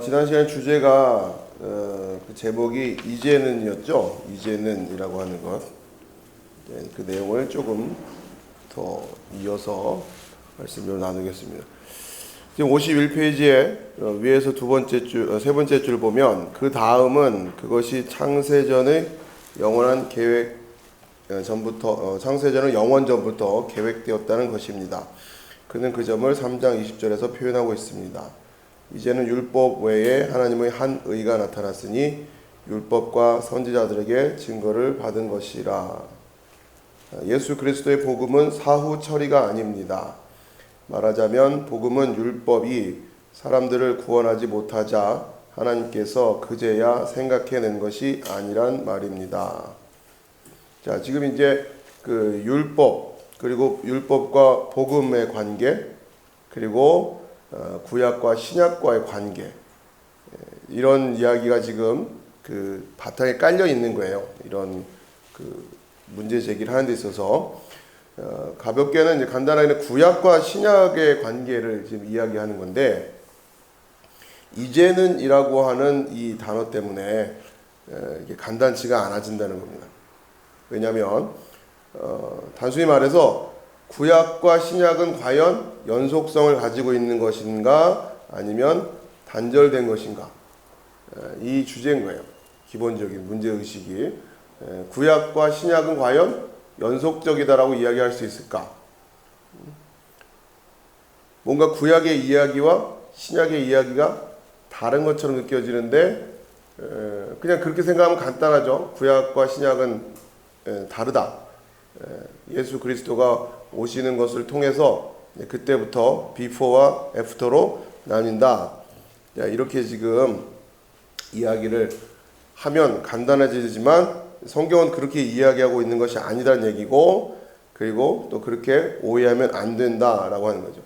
지난 시간 주제가 그 제목이 이제는이었죠. 이제는이라고 하는 것. 그 내용을 조금 더 이어서 말씀을 나누겠습니다. 지금 51페이지에 위에서 세 번째 줄 보면 그 다음은 그것이 창세전의 영원한 계획 전부터 창세전은 영원 전부터 계획되었다는 것입니다. 그는 그 점을 3장 20절에서 표현하고 있습니다. 이제는 율법 외에 하나님의 한 의가 나타났으니 율법과 선지자들에게 증거를 받은 것이라. 예수 그리스도의 복음은 사후 처리가 아닙니다. 말하자면 복음은 율법이 사람들을 구원하지 못하자 하나님께서 그제야 생각해낸 것이 아니란 말입니다. 자, 지금 이제 그 율법 그리고 율법과 복음의 관계 그리고 구약과 신약과의 관계 이런 이야기가 지금 그 바탕에 깔려 있는 거예요. 이런 그 문제 제기를 하는 데 있어서 가볍게는 이제 간단하게 구약과 신약의 관계를 지금 이야기하는 건데 이제는이라고 하는 이 단어 때문에 이게 간단치가 않아진다는 겁니다. 왜냐하면 단순히 말해서 구약과 신약은 과연 연속성을 가지고 있는 것인가 아니면 단절된 것인가 이 주제인 거예요. 기본적인 문제의식이 구약과 신약은 과연 연속적이다라고 이야기할 수 있을까? 뭔가 구약의 이야기와 신약의 이야기가 다른 것처럼 느껴지는데 그냥 그렇게 생각하면 간단하죠. 구약과 신약은 다르다. 예수 그리스도가 오시는 것을 통해서 그때부터 비포와 애프터로 나뉜다. 이렇게 지금 이야기를 하면 간단해지지만 성경은 그렇게 이야기하고 있는 것이 아니라는 얘기고 그리고 또 그렇게 오해하면 안 된다라고 하는 거죠.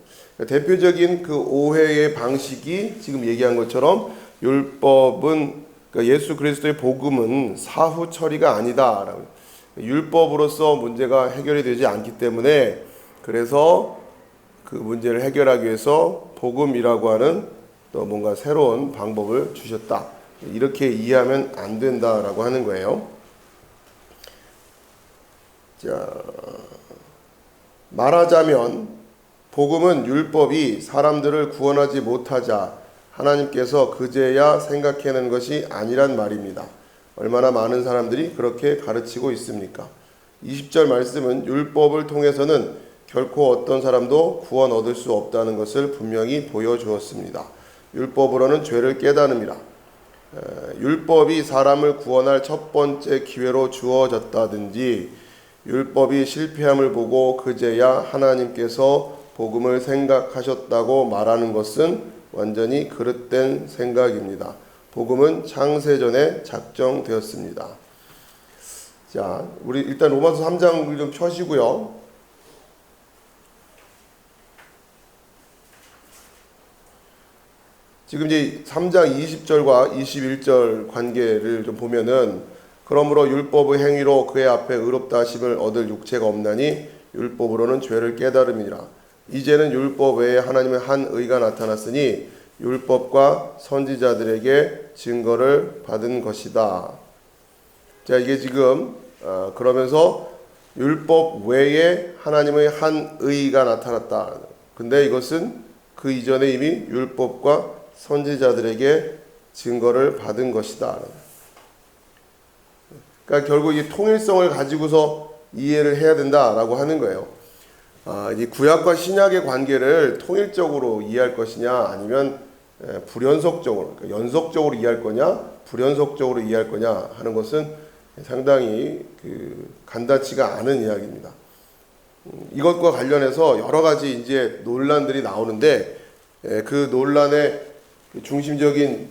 대표적인 그 오해의 방식이 지금 얘기한 것처럼 율법은 그러니까 예수 그리스도의 복음은 사후 처리가 아니다라고. 율법으로서 문제가 해결이 되지 않기 때문에 그래서 그 문제를 해결하기 위해서 복음이라고 하는 또 뭔가 새로운 방법을 주셨다. 이렇게 이해하면 안 된다라고 하는 거예요. 자, 말하자면 복음은 율법이 사람들을 구원하지 못하자 하나님께서 그제야 생각해낸 것이 아니란 말입니다. 얼마나 많은 사람들이 그렇게 가르치고 있습니까? 20절 말씀은 율법을 통해서는 결코 어떤 사람도 구원 얻을 수 없다는 것을 분명히 보여주었습니다. 율법으로는 죄를 깨닫음이라. 율법이 사람을 구원할 첫 번째 기회로 주어졌다든지 율법이 실패함을 보고 그제야 하나님께서 복음을 생각하셨다고 말하는 것은 완전히 그릇된 생각입니다. 복음은 창세전에 작정되었습니다. 자, 우리 일단 로마서 3장을 좀 펴시고요. 지금 이제 3장 20절과 21절 관계를 좀 보면은 그러므로 율법의 행위로 그의 앞에 의롭다 하심을 얻을 육체가 없나니 율법으로는 죄를 깨달음이라. 이제는 율법 외에 하나님의 한 의가 나타났으니 율법과 선지자들에게 증거를 받은 것이다. 자, 이게 지금 그러면서 율법 외에 하나님의 한 의가 나타났다. 근데 이것은 그 이전에 이미 율법과 선지자들에게 증거를 받은 것이다. 그러니까 결국 이 통일성을 가지고서 이해를 해야 된다라고 하는 거예요. 이 구약과 신약의 관계를 통일적으로 이해할 것이냐 아니면 불연속적으로 그러니까 연속적으로 이해할 거냐 불연속적으로 이해할 거냐 하는 것은 상당히 간단치가 않은 이야기입니다. 이것과 관련해서 여러 가지 이제 논란들이 나오는데 그 논란의 중심적인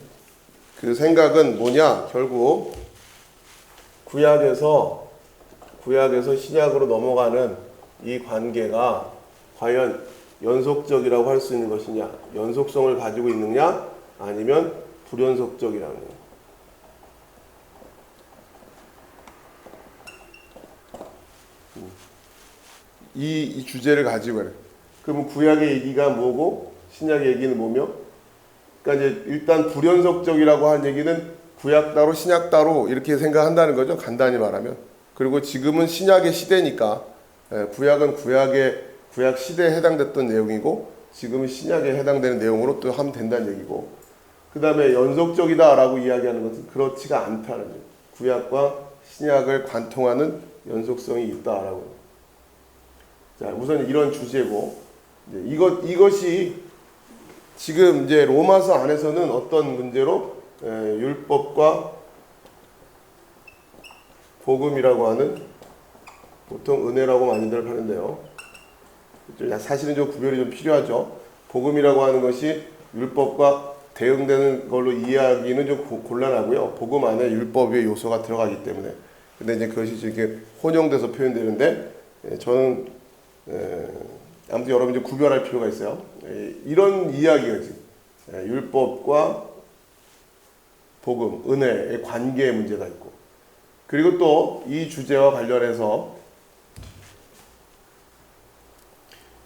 그 생각은 뭐냐? 결국 구약에서 신약으로 넘어가는 이 관계가 과연 연속적이라고 할 수 있는 것이냐, 연속성을 가지고 있느냐, 아니면 불연속적이라는 거예요. 이 주제를 가지고 해요. 그러면 구약의 얘기가 뭐고 신약의 얘기는 뭐며? 그러니까 이제 일단 불연속적이라고 하는 얘기는 구약 따로 신약 따로 이렇게 생각한다는 거죠. 간단히 말하면. 그리고 지금은 신약의 시대니까 구약은 구약 시대에 해당됐던 내용이고 지금은 신약에 해당되는 내용으로 또 하면 된다는 얘기고 그 다음에 연속적이다라고 이야기하는 것은 그렇지가 않다는 거예요. 구약과 신약을 관통하는 연속성이 있다라고. 자, 우선 이런 주제고 이것이 지금 이제 로마서 안에서는 어떤 문제로 율법과 복음이라고 하는 보통 은혜라고 많이들 하는데요. 사실은 좀 구별이 좀 필요하죠. 복음이라고 하는 것이 율법과 대응되는 걸로 이해하기는 좀 곤란하고요. 복음 안에 율법의 요소가 들어가기 때문에. 근데 이제 그것이 이렇게 혼용돼서 표현되는데 저는 아무튼 여러분 좀 구별할 필요가 있어요. 이런 이야기가 지금 율법과 복음, 은혜의 관계의 문제가 있고 그리고 또 이 주제와 관련해서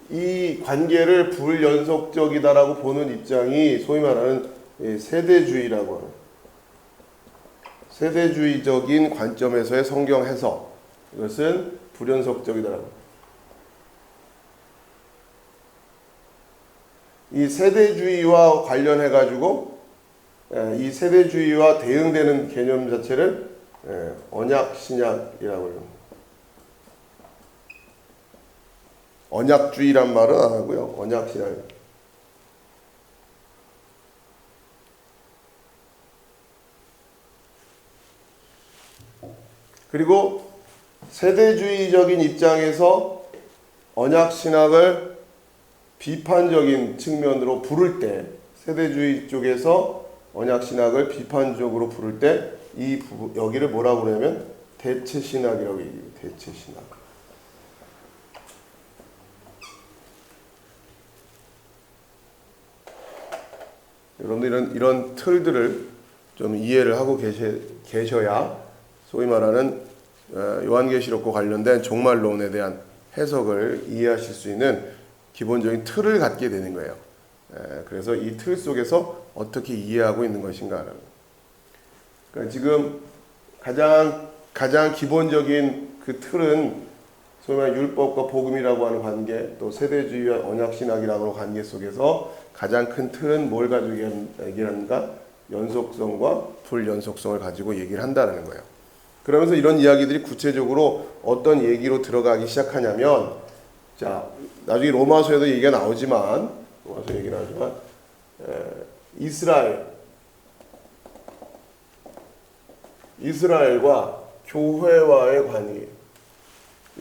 이 관계를 불연속적이다라고 보는 입장이 소위 말하는 세대주의라고 하는 세대주의적인 관점에서의 성경 해석 이것은 불연속적이다라고. 이 세대주의와 관련해 가지고 이 세대주의와 대응되는 개념 자체를 언약 신약이라고 해요. 언약주의란 말은 안 하고요. 언약 신약. 그리고 세대주의적인 입장에서 언약 신학을 비판적인 측면으로 부를 때 세대주의 쪽에서 언약 신학을 비판적으로 부를 때 이 여기를 뭐라고 그러냐면 대체 신학이라고 얘기해요. 대체 신학. 여러분들 이런 틀들을 좀 이해를 하고 계셔야 소위 말하는 요한계시록과 관련된 종말론에 대한 해석을 이해하실 수 있는 기본적인 틀을 갖게 되는 거예요. 그래서 이 틀 속에서 어떻게 이해하고 있는 것인가라는. 그러니까 지금 가장 기본적인 그 틀은 소위 말하는 율법과 복음이라고 하는 관계, 또 세대주의와 언약신학이라고 하는 관계 속에서 가장 큰 틀은 뭘 가지고 얘기하는가? 연속성과 불연속성을 가지고 얘기를 한다는 거예요. 그러면서 이런 이야기들이 구체적으로 어떤 얘기로 들어가기 시작하냐면, 자, 나중에 로마서에도 얘기가 나오지만, 이스라엘과 교회와의 관계,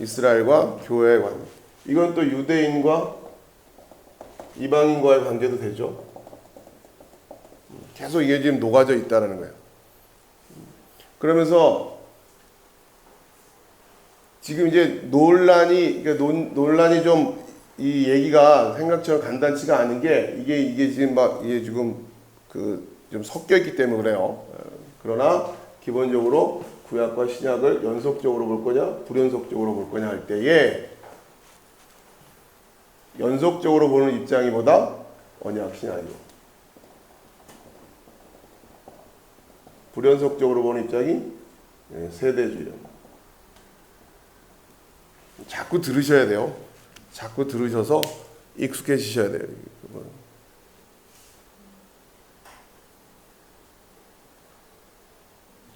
이스라엘과 교회의 관계. 이건 또 유대인과 이방인과의 관계도 되죠. 계속 이게 지금 녹아져 있다는 거예요. 그러면서 지금 이제 논란이 좀 이 얘기가 생각처럼 간단치가 않은 게 이게 지금 이게 지금 좀 섞여 있기 때문에 그래요. 그러나 기본적으로 구약과 신약을 연속적으로 볼 거냐, 불연속적으로 볼 거냐 할 때에 연속적으로 보는 입장이 보다 언약 신약이고 불연속적으로 보는 입장이 세대주의입니다. 자꾸 들으셔야 돼요. 자꾸 들으셔서 익숙해지셔야 돼요.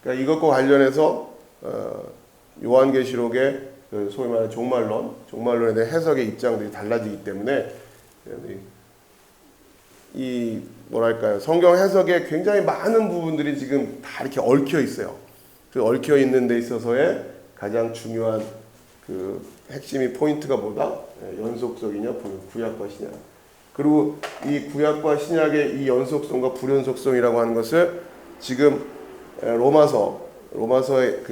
그러니까 이것과 관련해서 요한계시록의 소위 말하는 종말론에 대한 해석의 입장들이 달라지기 때문에 이 뭐랄까요, 성경 해석에 굉장히 많은 부분들이 지금 다 이렇게 얽혀 있어요. 그 얽혀 있는 데 있어서의 가장 중요한 그 핵심이 포인트가 뭐다? 연속성이냐, 구약과 신약. 그리고 이 구약과 신약의 이 연속성과 불연속성이라고 하는 것을 지금 로마서의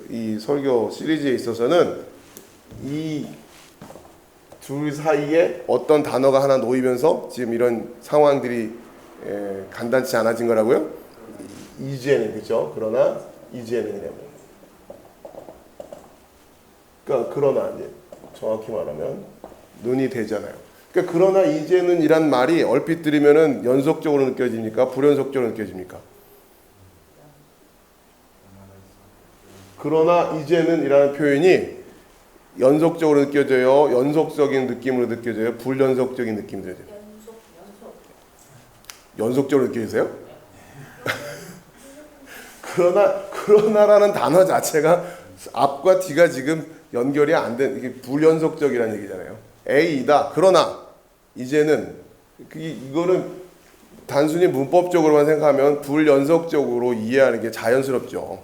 이 설교 시리즈에 있어서는 이 둘 사이에 어떤 단어가 하나 놓이면서 지금 이런 상황들이 간단치 않아진 거라고요? 이제는, 그죠? 그러나 이제는 그러나 이제 정확히 말하면 눈이 되잖아요. 그러니까 그러나 이제는 이란 말이 얼핏 들으면은 연속적으로 느껴집니까? 불연속적으로 느껴집니까? 그러나 이제는 이라는 표현이 연속적으로 느껴져요? 연속적인 느낌으로 느껴져요? 불연속적인 느낌으로 느껴져요? 연속적으로 느껴지세요? 그러나라는 단어 자체가 앞과 뒤가 지금 연결이 안 된, 이게 불연속적이라는 얘기잖아요. A이다. 그러나 이제는 이거는 단순히 문법적으로만 생각하면 불연속적으로 이해하는 게 자연스럽죠.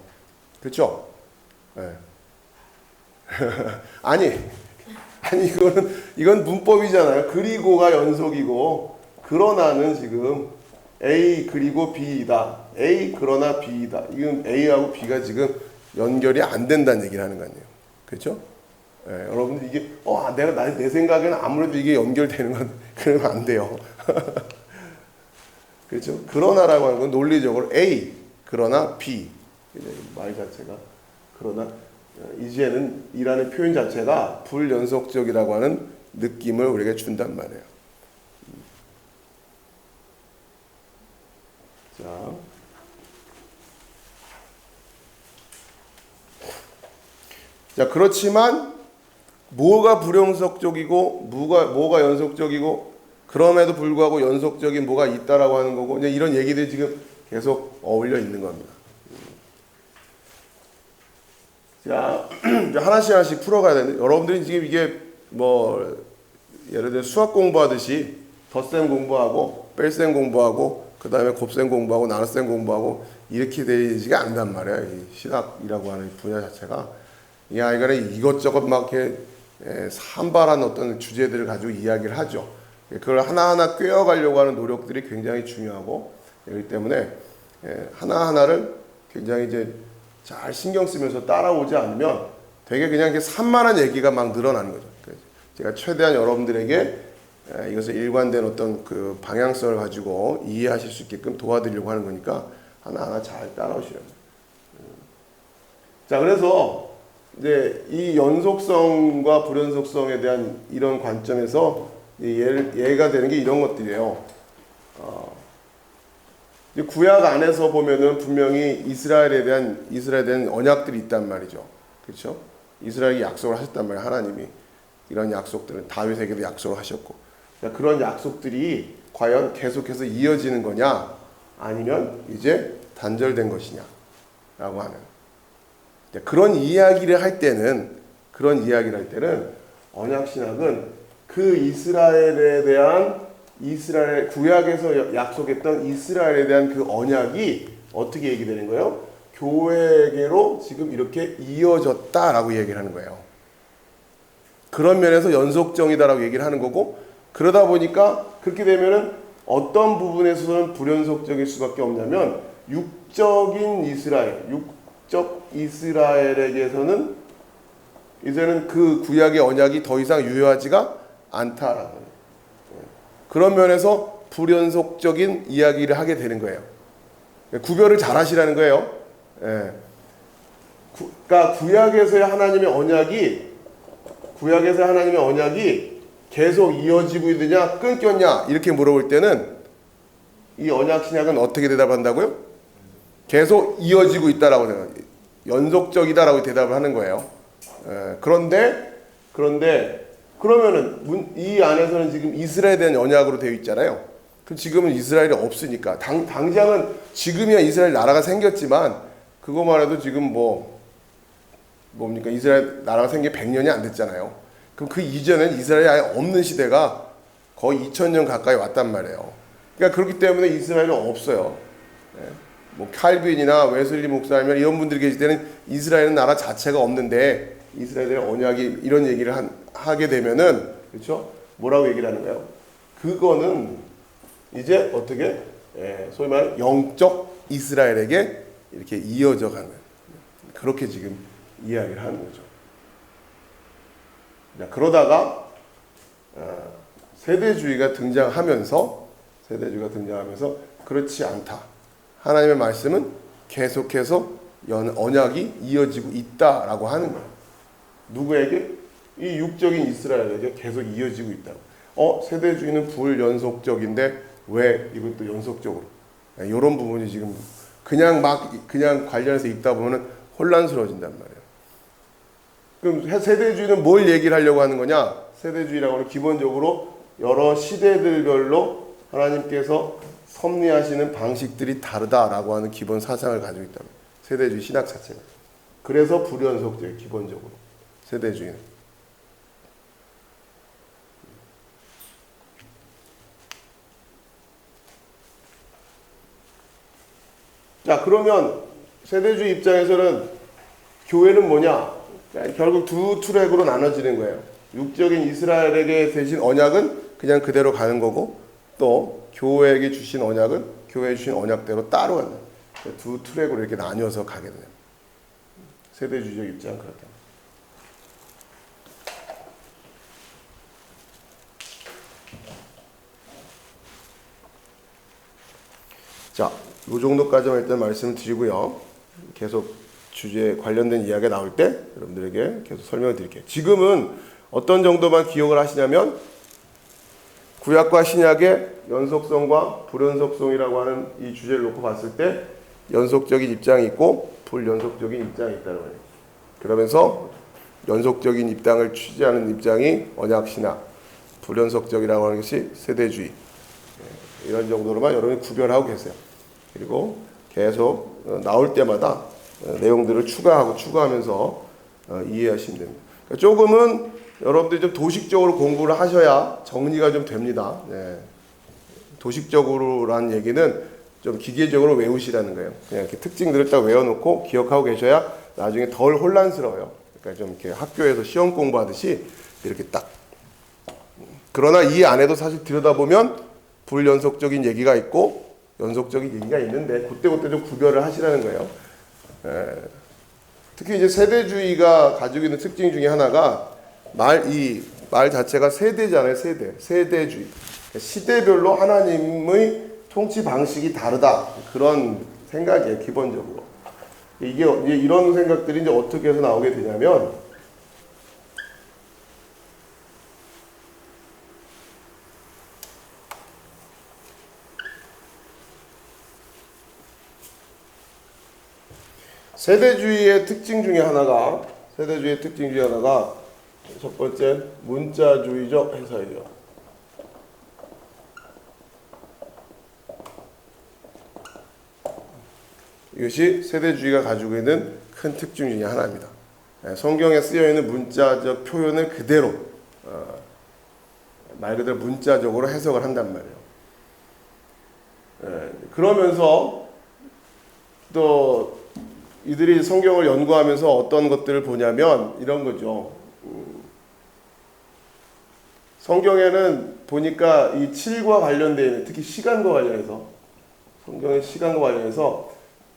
그렇죠? 네. 아니 이건 문법이잖아요. 그리고가 연속이고 그러나는 지금 A 그리고 B이다. A 그러나 B이다. 이건 A하고 B가 지금 연결이 안 된다는 얘기를 하는 거 아니에요. 그렇죠? 예, 여러분들 이게 내 생각에는 아무래도 이게 연결되는 건 그러면 안 돼요. 그렇죠? 그러나라고 하는 건 논리적으로 A 그러나 B 말 자체가 그러나 이제는 이라는 표현 자체가 불연속적이라고 하는 느낌을 우리에게 준단 말이에요. 자 그렇지만 뭐가 불연속적이고 뭐가 연속적이고 그럼에도 불구하고 연속적인 뭐가 있다라고 하는 거고 이제 이런 얘기들이 지금 계속 어울려 있는 겁니다. 자 하나씩 풀어가야 되는데 여러분들이 지금 이게 뭐 예를 들어 수학 공부하듯이 덧셈 공부하고 뺄셈 공부하고 그 다음에 곱셈 공부하고 나눗셈 공부하고 이렇게 되지가 않단 말이야. 이 신학이라고 하는 분야 자체가 이 아이들은 이것저것 막 이렇게 산발한 어떤 주제들을 가지고 이야기를 하죠. 그걸 하나하나 꿰어가려고 하는 노력들이 굉장히 중요하고 그렇기 때문에 하나하나를 굉장히 이제 잘 신경 쓰면서 따라오지 않으면 되게 그냥 이렇게 산만한 얘기가 막 늘어나는 거죠. 제가 최대한 여러분들에게 이것을 일관된 어떤 그 방향성을 가지고 이해하실 수 있게끔 도와드리려고 하는 거니까 하나하나 잘 따라오시라고. 자, 그래서 이제 이 연속성과 불연속성에 대한 이런 관점에서 예가 되는 게 이런 것들이에요. 구약 안에서 보면은 분명히 이스라엘에 대한 언약들이 있단 말이죠. 그렇죠? 이스라엘이 약속을 하셨단 말이에요. 하나님이 이런 약속들은 다윗에게도 약속을 하셨고 그런 약속들이 과연 계속해서 이어지는 거냐 아니면 이제 단절된 것이냐라고 하는 그런 이야기를 할 때는 언약 신학은 그 이스라엘에 대한 구약에서 약속했던 이스라엘에 대한 그 언약이 어떻게 얘기되는 거예요? 교회에게로 지금 이렇게 이어졌다라고 얘기를 하는 거예요. 그런 면에서 연속정이다라고 얘기를 하는 거고 그러다 보니까 그렇게 되면은 어떤 부분에서는 불연속적일 수밖에 없냐면 육적 이스라엘에게서는 이제는 그 구약의 언약이 더 이상 유효하지가 않다라는 거예요. 그런 면에서 불연속적인 이야기를 하게 되는 거예요. 구별을 잘 하시라는 거예요. 그러니까 구약에서의 하나님의 언약이 계속 이어지고 있느냐 끊겼냐 이렇게 물어볼 때는 이 언약 신약은 어떻게 대답한다고요? 계속 이어지고 있다라고 생각해요. 연속적이다라고 대답을 하는 거예요. 그런데 그러면은 이 안에서는 지금 이스라엘에 대한 언약으로 되어 있잖아요. 그럼 지금은 이스라엘이 없으니까 당장은 지금이야 이스라엘 나라가 생겼지만 그거만 해도 지금 뭡니까 이스라엘 나라가 생긴 100년이 안 됐잖아요. 그럼 그 이전엔 이스라엘이 아예 없는 시대가 거의 2000년 가까이 왔단 말이에요. 그러니까 그렇기 때문에 이스라엘은 없어요. 칼빈이나 웨슬리 목사님 이런 분들이 계실 때는 이스라엘은 나라 자체가 없는데 이스라엘의 언약이 이런 얘기를 하게 되면은 그렇죠? 뭐라고 얘기를 하는 거예요? 그거는 이제 어떻게 소위 말하는 영적 이스라엘에게 이렇게 이어져 가는 그렇게 지금 이야기를 하는 거죠. 그러다가 세대주의가 등장하면서 그렇지 않다. 하나님의 말씀은 계속해서 언약이 이어지고 있다라고 하는 거예요. 누구에게? 이 육적인 이스라엘에게 계속 이어지고 있다고. 세대주의는 불연속적인데 왜 이것도 연속적으로? 이런 부분이 지금 그냥 관련해서 읽다 보면은 혼란스러워진단 말이에요. 그럼 세대주의는 뭘 얘기를 하려고 하는 거냐? 세대주의라고 하는 기본적으로 여러 시대들별로 하나님께서 섭리하시는 방식들이 다르다라고 하는 기본 사상을 가지고 있다. 세대주의 신학 자체가. 그래서 불연속적이에요. 기본적으로 세대주의는. 자, 그러면 세대주의 입장에서는 교회는 뭐냐? 결국 두 트랙으로 나눠지는 거예요. 육적인 이스라엘에게 되신 언약은 그냥 그대로 가는 거고, 또 교회에게 주신 언약은 교회에 주신 언약대로 따로 가는 거예요. 두 트랙으로 이렇게 나뉘어서 가게 돼요. 세대주의적 입장은 그렇다. 자, 이 정도까지만 일단 말씀을 드리고요. 계속 주제에 관련된 이야기가 나올 때 여러분들에게 계속 설명을 드릴게요. 지금은 어떤 정도만 기억을 하시냐면 구약과 신약의 연속성과 불연속성이라고 하는 이 주제를 놓고 봤을 때 연속적인 입장이 있고 불연속적인 입장이 있다는 거예요. 그러면서 연속적인 입장을 취지하는 입장이 언약신학, 불연속적이라고 하는 것이 세대주의, 이런 정도로만 여러분이 구별하고 계세요. 그리고 계속 나올 때마다 내용들을 추가하면서 이해하시면 됩니다. 그러니까 조금은 여러분들이 좀 도식적으로 공부를 하셔야 정리가 좀 됩니다. 네. 도식적으로라는 얘기는 좀 기계적으로 외우시라는 거예요. 그냥 이렇게 특징들을 딱 외워놓고 기억하고 계셔야 나중에 덜 혼란스러워요. 그러니까 좀 이렇게 학교에서 시험 공부하듯이 이렇게 딱. 그러나 이 안에도 사실 들여다보면 불연속적인 얘기가 있고 연속적인 얘기가 있는데 그때 좀 구별을 하시라는 거예요. 특히 이제 세대주의가 가지고 있는 특징 중에 하나가 말 자체가 세대잖아요. 세대주의. 시대별로 하나님의 통치 방식이 다르다. 그런 생각이에요. 기본적으로. 이게 이런 생각들이 이제 어떻게 해서 나오게 되냐면 세대주의의 특징 중에 하나가 첫 번째 문자주의적 해석이에요. 이것이 세대주의가 가지고 있는 큰 특징 중에 하나입니다. 성경에 쓰여 있는 문자적 표현을 그대로 말 그대로 문자적으로 해석을 한단 말이에요. 그러면서 또 이들이 성경을 연구하면서 어떤 것들을 보냐면 이런 거죠. 성경에는 보니까 이 7과 관련되어 있는, 특히 시간과 관련해서, 성경의 시간과 관련해서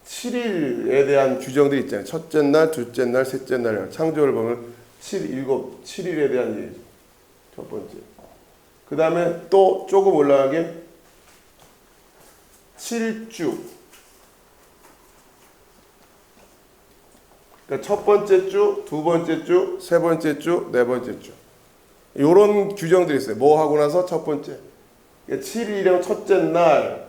7일에 대한 규정들이 있잖아요. 첫째 날, 둘째 날, 셋째 날. 창조를 보면 7일에 대한 얘기죠. 첫 번째. 그 다음에 또 조금 올라가게 7주. 그러니까 첫 번째 주, 두 번째 주, 세 번째 주, 네 번째 주. 이런 규정들이 있어요. 뭐 하고 나서 첫 번째. 그러니까 7일이면 첫째 날.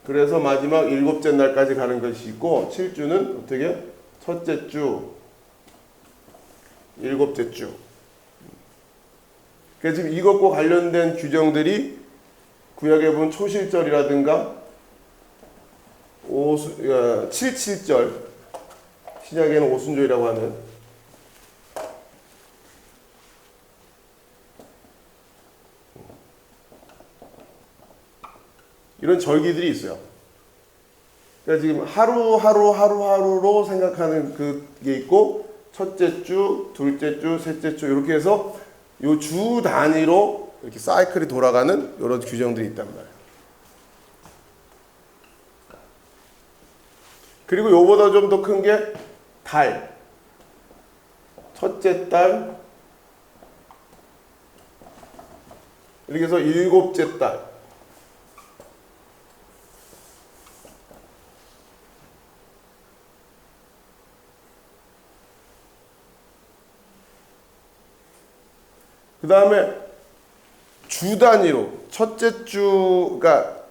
그래서 마지막 일곱째 날까지 가는 것이 있고 7주는 어떻게? 첫째 주, 일곱째 주. 그래서 지금 이것과 관련된 규정들이 구약에 보면 초실절이라든가 7.7절, 신약에는 오순절이라고 하는 이런 절기들이 있어요. 그러니까 지금 하루하루로 생각하는 그게 있고 첫째 주, 둘째 주, 셋째 주 이렇게 해서 요 주 단위로 이렇게 사이클이 돌아가는 이런 규정들이 있단 말이에요. 그리고 요보다 좀 더 큰 게 달. 첫째 달 이렇게 해서 일곱째 달. 그 다음에 주 단위로 첫째 주가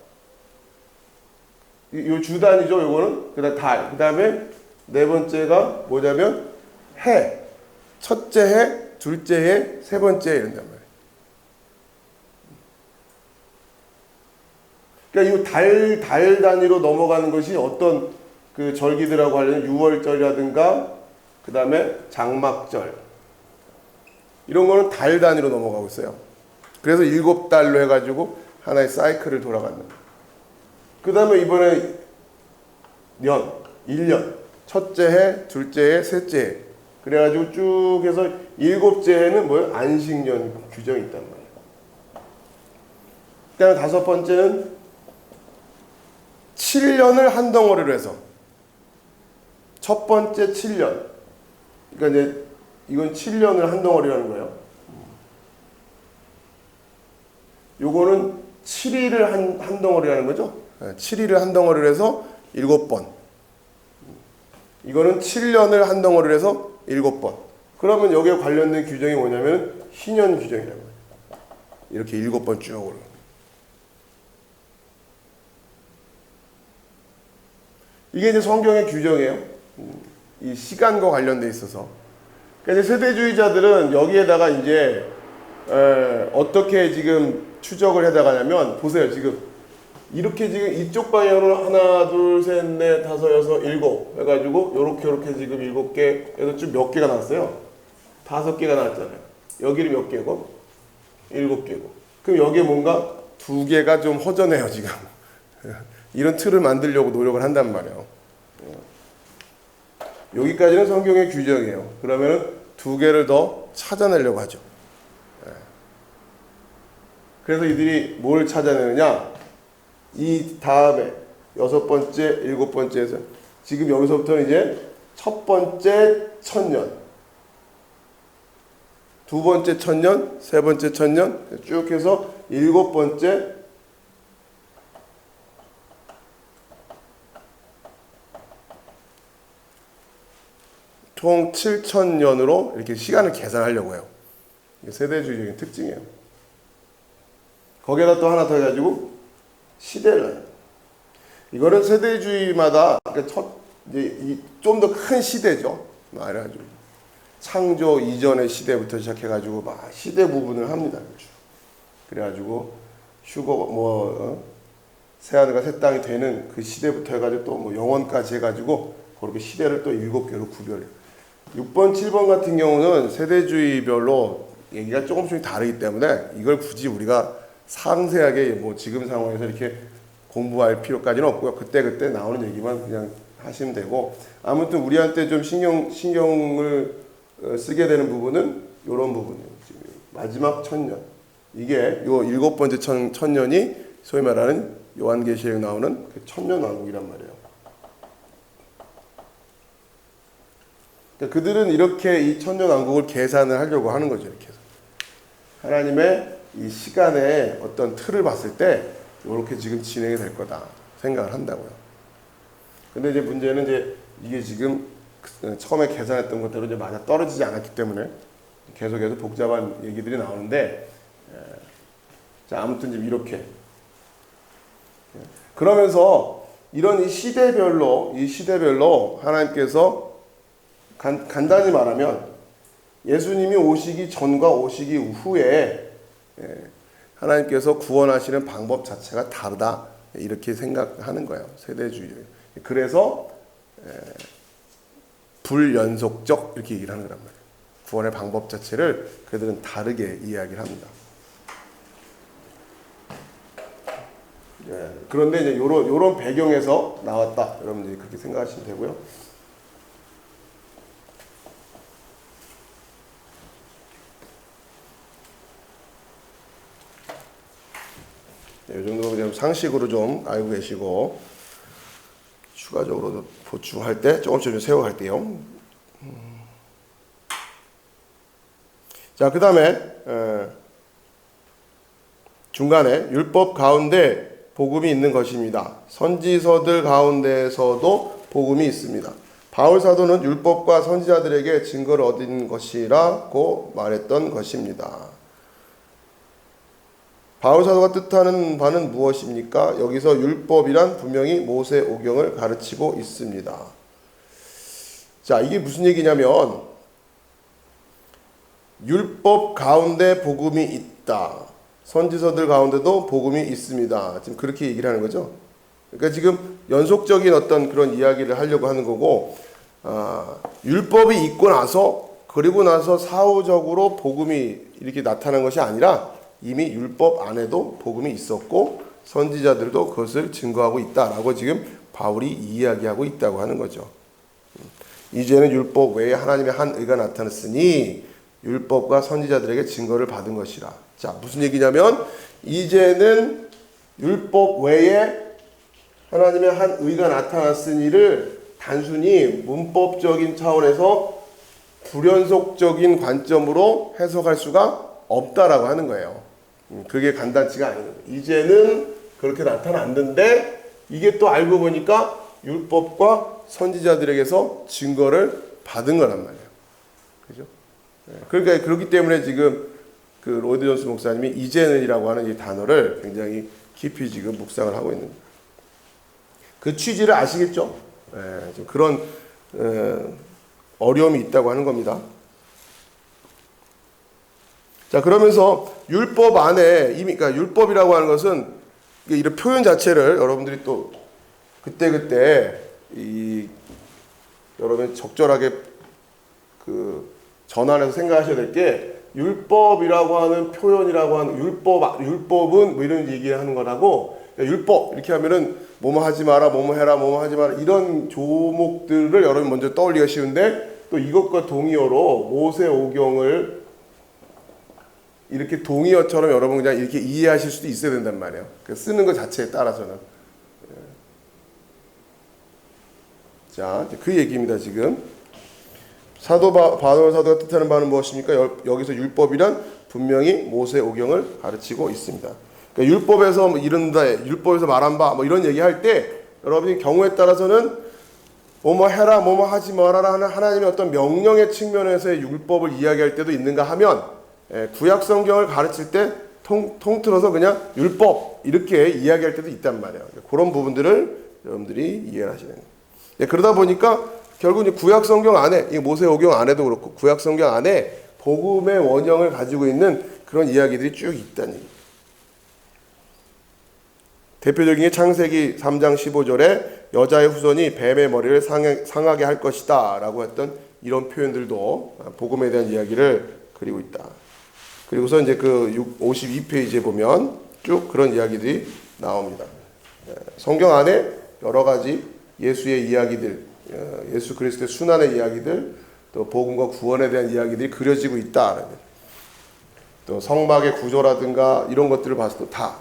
요 주 단위죠. 요거는 그다음 달. 그 다음에 네 번째가 뭐냐면 해. 첫째 해, 둘째 해, 세 번째 해 이런단 말이에요. 그러니까 이 달 단위로 넘어가는 것이 어떤 그 절기들하고 하려면 유월절이라든가 그 다음에 장막절 이런 거는 달 단위로 넘어가고 있어요. 그래서 7달로 해가지고 하나의 사이클을 돌아간다. 그 다음에 이번에 1년 첫째 해, 둘째 해, 셋째 해 그래가지고 쭉 해서 7째 해는 뭐예요? 안식년 규정이 있단 말이에요. 그 다음에 5번째는 7년을 한 덩어리로 해서 첫 번째 7년 그러니까 이제 이건 7년을 한 덩어리라는 거예요. 요거는 7일을 한 덩어리라는 거죠. 7일을 한 덩어리로 해서 7번. 이거는 7년을 한 덩어리로 해서 7번. 그러면 여기에 관련된 규정이 뭐냐면 희년 규정이라는 거예요. 이렇게 7번 쭉 올라. 이게 이제 성경의 규정이에요. 이 시간과 관련돼 있어서. 그러니까 이제 세대주의자들은 여기에다가 이제 어떻게 지금 추적을 해나가냐면 보세요. 지금 이렇게 지금 이쪽 방향으로 하나, 둘, 셋, 넷, 다섯, 여섯, 일곱 해가지고 요렇게 지금 7개에서 좀 몇 개가 나왔어요. 5개가 나왔잖아요. 여기는 몇 개고? 7개고. 그럼 여기에 뭔가 2개가 좀 허전해요 지금. 이런 틀을 만들려고 노력을 한단 말이에요. 여기까지는 성경의 규정이에요. 그러면 2개를 더 찾아내려고 하죠. 그래서 이들이 뭘 찾아내느냐? 이 다음에 6번째, 7번째에서 지금 여기서부터는 이제 첫 번째 천년, 두 번째 천년, 세 번째 천년 쭉 해서 7번째 총 7,000년으로 이렇게 시간을 계산하려고 해요. 이게 세대주의적인 특징이에요. 거기에다 또 하나 더 해가지고 시대를 이거는 세대주의마다 좀 더 큰 시대죠. 말해가지고 창조 이전의 시대부터 시작해가지고 막 시대 부분을 합니다. 그래가지고 새 하늘과 새 땅이 되는 그 시대부터 해가지고 또 뭐 영원까지 해가지고 그렇게 시대를 또 7개로 구별해요. 6번, 7번 같은 경우는 세대주의별로 얘기가 조금씩 다르기 때문에 이걸 굳이 우리가 상세하게 뭐 지금 상황에서 이렇게 공부할 필요까지는 없고요. 그때 나오는 얘기만 그냥 하시면 되고 아무튼 우리한테 좀 신경을 쓰게 되는 부분은 이런 부분이에요. 지금 마지막 천년 이게 요 7번째 천년이 소위 말하는 요한계시록에 나오는 그 천년왕국이란 말이에요. 그러니까 그들은 이렇게 이 천년왕국을 계산을 하려고 하는 거죠. 이렇게 해서 하나님의 이 시간의 어떤 틀을 봤을 때 이렇게 지금 진행이 될 거다 생각을 한다고요. 근데 이제 문제는 이제 이게 지금 처음에 계산했던 것대로 이제 맞아 떨어지지 않았기 때문에 계속해서 복잡한 얘기들이 나오는데 자 아무튼 지금 이렇게 그러면서 이런 이 시대별로 하나님께서 간단히 말하면 예수님이 오시기 전과 오시기 후에 하나님께서 구원하시는 방법 자체가 다르다 이렇게 생각하는 거예요. 세대주의. 그래서 불연속적 이렇게 얘기를 하는 거란 말이에요. 구원의 방법 자체를 그들은 다르게 이야기를 합니다. 그런데 이제 요런 배경에서 나왔다. 여러분들이 그렇게 생각하시면 되고요. 이 정도 그냥 상식으로 좀 알고 계시고 추가적으로 보충할 때 조금씩 세워갈게요. 자, 그 다음에 중간에 율법 가운데 복음이 있는 것입니다. 선지서들 가운데서도 복음이 있습니다. 바울 사도는 율법과 선지자들에게 증거를 얻은 것이라고 말했던 것입니다. 바울 사도가 뜻하는 바는 무엇입니까? 여기서 율법이란 분명히 모세 오경을 가르치고 있습니다. 자, 이게 무슨 얘기냐면 율법 가운데 복음이 있다. 선지서들 가운데도 복음이 있습니다. 지금 그렇게 얘기를 하는 거죠. 그러니까 지금 연속적인 어떤 그런 이야기를 하려고 하는 거고, 율법이 있고 나서 그리고 나서 사후적으로 복음이 이렇게 나타난 것이 아니라 이미 율법 안에도 복음이 있었고 선지자들도 그것을 증거하고 있다라고 지금 바울이 이야기하고 있다고 하는 거죠. 이제는 율법 외에 하나님의 한 의가 나타났으니 율법과 선지자들에게 증거를 받은 것이라. 자, 무슨 얘기냐면 이제는 율법 외에 하나님의 한 의가 나타났으니를 단순히 문법적인 차원에서 불연속적인 관점으로 해석할 수가 없다라고 하는 거예요. 그게 간단치가 않은 거예요. 이제는 그렇게 나타났는데 이게 또 알고 보니까 율법과 선지자들에게서 증거를 받은 거란 말이에요. 그죠? 그러니까 그렇기 때문에 지금 그 로이드 존스 목사님이 이제는이라고 하는 이 단어를 굉장히 깊이 지금 묵상을 하고 있는 거예요. 그 취지를 아시겠죠? 좀 그런 어려움이 있다고 하는 겁니다. 자, 그러면서 율법 안에 이미, 그러니까 율법이라고 하는 것은 이런 표현 자체를 여러분들이 또 그때 여러분 적절하게 그 전환해서 생각하셔야 될 게, 율법이라고 하는 표현이라고 하는 율법은 뭐 이런 얘기를 하는 거라고, 율법 이렇게 하면은 뭐뭐 하지 마라, 뭐뭐 해라, 뭐뭐 하지 마라 이런 조목들을 여러분 먼저 떠올리기가 쉬운데, 또 이것과 동의어로 모세 오경을 이렇게 동의어처럼 여러분 그냥 이렇게 이해하실 수도 있어야 된단 말이에요. 쓰는 것 자체에 따라서는. 자, 그 얘기입니다. 지금 바울 사도가 뜻하는 바는 무엇입니까? 여기서 율법이란 분명히 모세 오경을 가르치고 있습니다. 그러니까 율법에서 뭐 이런다, 율법에서 말한 바 뭐 이런 얘기할 때 여러분이 경우에 따라서는 뭐뭐 해라, 뭐뭐 하지 말아라 하는 하나님의 어떤 명령의 측면에서의 율법을 이야기할 때도 있는가 하면, 구약 성경을 가르칠 때 통틀어서 그냥 율법 이렇게 이야기할 때도 있단 말이에요. 그런 부분들을 여러분들이 이해를 하시는 거예요. 그러다 보니까 결국 구약 성경 안에, 이 모세 오경 안에도 그렇고 구약 성경 안에 복음의 원형을 가지고 있는 그런 이야기들이 쭉 있다는 얘기예요. 대표적인 게 창세기 3장 15절에 여자의 후손이 뱀의 머리를 상하게 할 것이다 라고 했던 이런 표현들도 복음에 대한 이야기를 그리고 있다. 그리고서 이제 그 52페이지에 보면 쭉 그런 이야기들이 나옵니다. 성경 안에 여러 가지 예수의 이야기들, 예수 그리스도의 순환의 이야기들, 또 복음과 구원에 대한 이야기들이 그려지고 있다. 또 성막의 구조라든가 이런 것들을 봤을 때 다.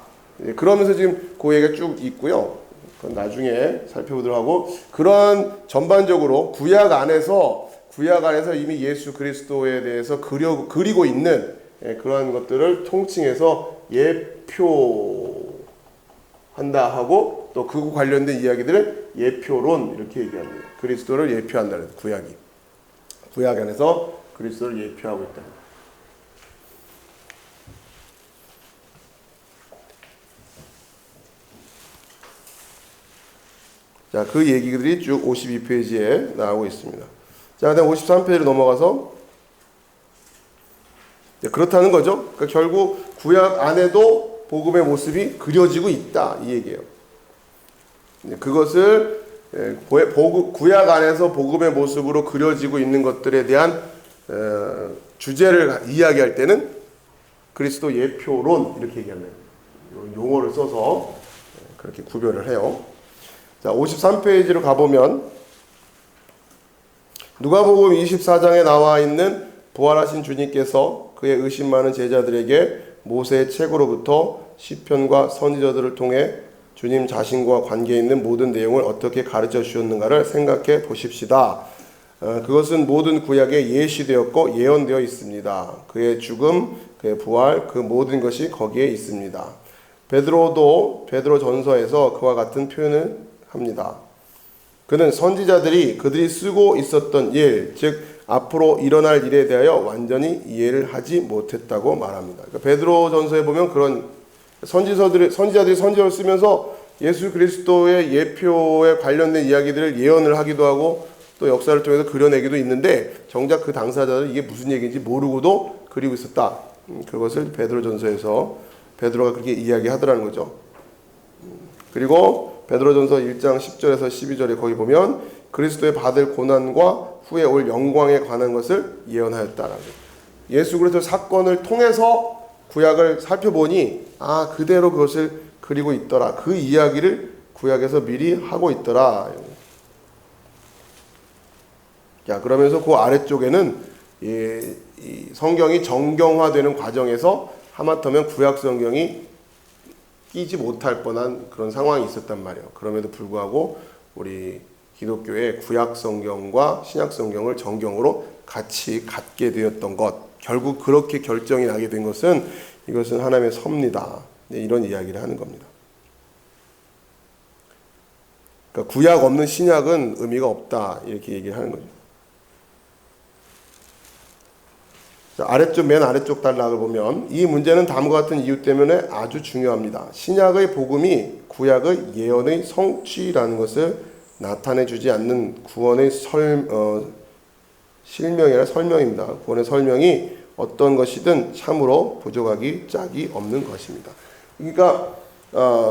그러면서 지금 그 얘기가 쭉 있고요. 그건 나중에 살펴보도록 하고, 그런 전반적으로 구약 안에서 이미 예수 그리스도에 대해서 그리고 있는 그런 것들을 통칭해서 예표한다 하고, 또 그 관련된 이야기들을 예표론 이렇게 얘기합니다. 그리스도를 예표한다. 구약 안에서 그리스도를 예표하고 있다. 자, 그 얘기들이 쭉 52페이지에 나오고 있습니다. 자, 그다음 53페이지로 넘어가서 그렇다는 거죠. 그러니까 결국 구약 안에도 복음의 모습이 그려지고 있다 이 얘기예요. 그것을 구약 안에서 복음의 모습으로 그려지고 있는 것들에 대한 주제를 이야기할 때는 그리스도 예표론 이렇게 얘기하는 용어를 써서 그렇게 구별을 해요. 자, 53페이지로 가보면 누가복음 24장에 나와 있는 부활하신 주님께서 그의 의심 많은 제자들에게 모세의 책으로부터 시편과 선지자들을 통해 주님 자신과 관계 있는 모든 내용을 어떻게 가르쳐 주셨는가를 생각해 보십시다. 그것은 모든 구약에 예시되었고 예언되어 있습니다. 그의 죽음, 그의 부활, 그 모든 것이 거기에 있습니다. 베드로 전서에서 그와 같은 표현을 합니다. 그는 선지자들이 그들이 쓰고 있었던 일, 즉 앞으로 일어날 일에 대하여 완전히 이해를 하지 못했다고 말합니다. 그러니까 베드로 전서에 보면 그런 선지자들이 선지를 쓰면서 예수 그리스도의 예표에 관련된 이야기들을 예언을 하기도 하고 또 역사를 통해서 그려내기도 있는데 정작 그 당사자들은 이게 무슨 얘기인지 모르고도 그리고 있었다. 그것을 베드로전서에서 베드로가 그렇게 이야기하더라는 거죠. 그리고 베드로전서 1장 10절에서 12절에 거기 보면 그리스도의 받을 고난과 후에 올 영광에 관한 것을 예언하였다라고. 예수 그리스도의 사건을 통해서 구약을 살펴보니 그대로 그것을 그리고 있더라. 그 이야기를 구약에서 미리 하고 있더라. 자, 그러면서 그 아래쪽에는 이 성경이 정경화되는 과정에서 하마터면 구약 성경이 끼지 못할 뻔한 그런 상황이 있었단 말이에요. 그럼에도 불구하고 우리 기독교의 구약 성경과 신약 성경을 정경으로 같이 갖게 되었던 것, 결국 그렇게 결정이 나게 된 것은 이것은 하나님의 섭니다. 이런 이야기를 하는 겁니다. 그러니까 구약 없는 신약은 의미가 없다 이렇게 얘기를 하는 거죠. 자, 맨 아래쪽 단락을 보면 이 문제는 다음과 같은 이유 때문에 아주 중요합니다. 신약의 복음이 구약의 예언의 성취라는 것을 나타내 주지 않는 구원의 실명이나 설명입니다. 구원의 설명이 어떤 것이든 참으로 부족하기 짝이 없는 것입니다. 그러니까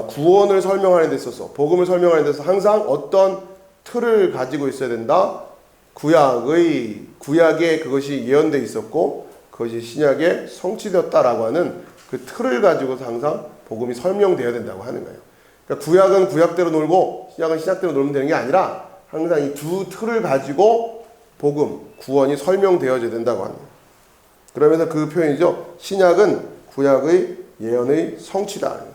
구원을 설명하는 데 있어서 복음을 설명하는 데 있어서 항상 어떤 틀을 가지고 있어야 된다. 구약에 그것이 예언되어 있었고 그것이 신약에 성취되었다라고 하는 그 틀을 가지고서 항상 복음이 설명되어야 된다고 하는 거예요. 그러니까 구약은 구약대로 놀고 신약은 신약대로 놀면 되는 게 아니라 항상 이 두 틀을 가지고 복음, 구원이 설명되어져야 된다고 하는 거예요. 그러면서 그 표현이죠. 신약은 구약의 예언의 성취다.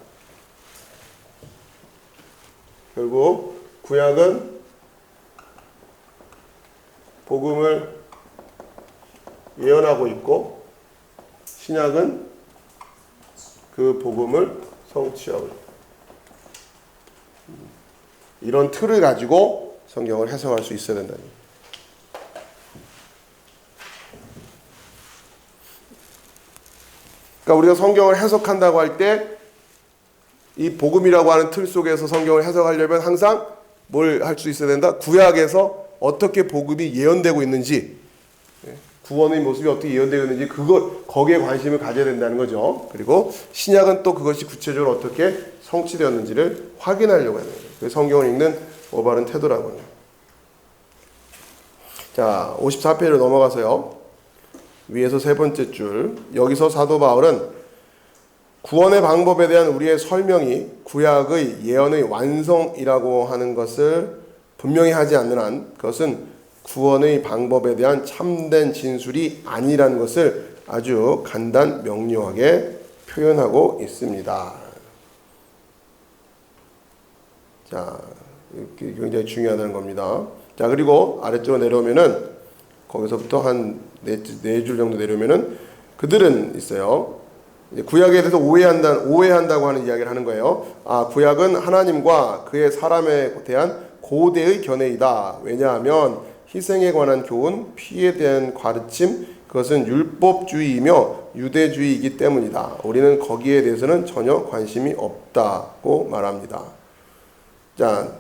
결국 구약은 복음을 예언하고 있고 신약은 그 복음을 성취하고 있다. 이런 틀을 가지고 성경을 해석할 수 있어야 된다는 거예요. 그러니까 우리가 성경을 해석한다고 할 때 이 복음이라고 하는 틀 속에서 성경을 해석하려면 항상 뭘 할 수 있어야 된다? 구약에서 어떻게 복음이 예언되고 있는지, 구원의 모습이 어떻게 예언되고 있는지 거기에 관심을 가져야 된다는 거죠. 그리고 신약은 또 그것이 구체적으로 어떻게 성취되었는지를 확인하려고 하는 거예요. 그래서 성경을 읽는 올바른 태도라고 해요. 자, 54페이지로 넘어가서요. 위에서 세 번째 줄, 여기서 사도 바울은 구원의 방법에 대한 우리의 설명이 구약의 예언의 완성이라고 하는 것을 분명히 하지 않는 한 그것은 구원의 방법에 대한 참된 진술이 아니라는 것을 아주 간단 명료하게 표현하고 있습니다. 자, 굉장히 중요하다는 겁니다. 자, 그리고 아래쪽으로 내려오면은 거기서부터 한 네 줄 정도 내려오면은 그들은 있어요. 구약에 대해서 오해한다고 하는 이야기를 하는 거예요. 구약은 하나님과 그의 사람에 대한 고대의 견해이다. 왜냐하면 희생에 관한 교훈, 피에 대한 가르침, 그것은 율법주의이며 유대주의이기 때문이다. 우리는 거기에 대해서는 전혀 관심이 없다고 말합니다. 자,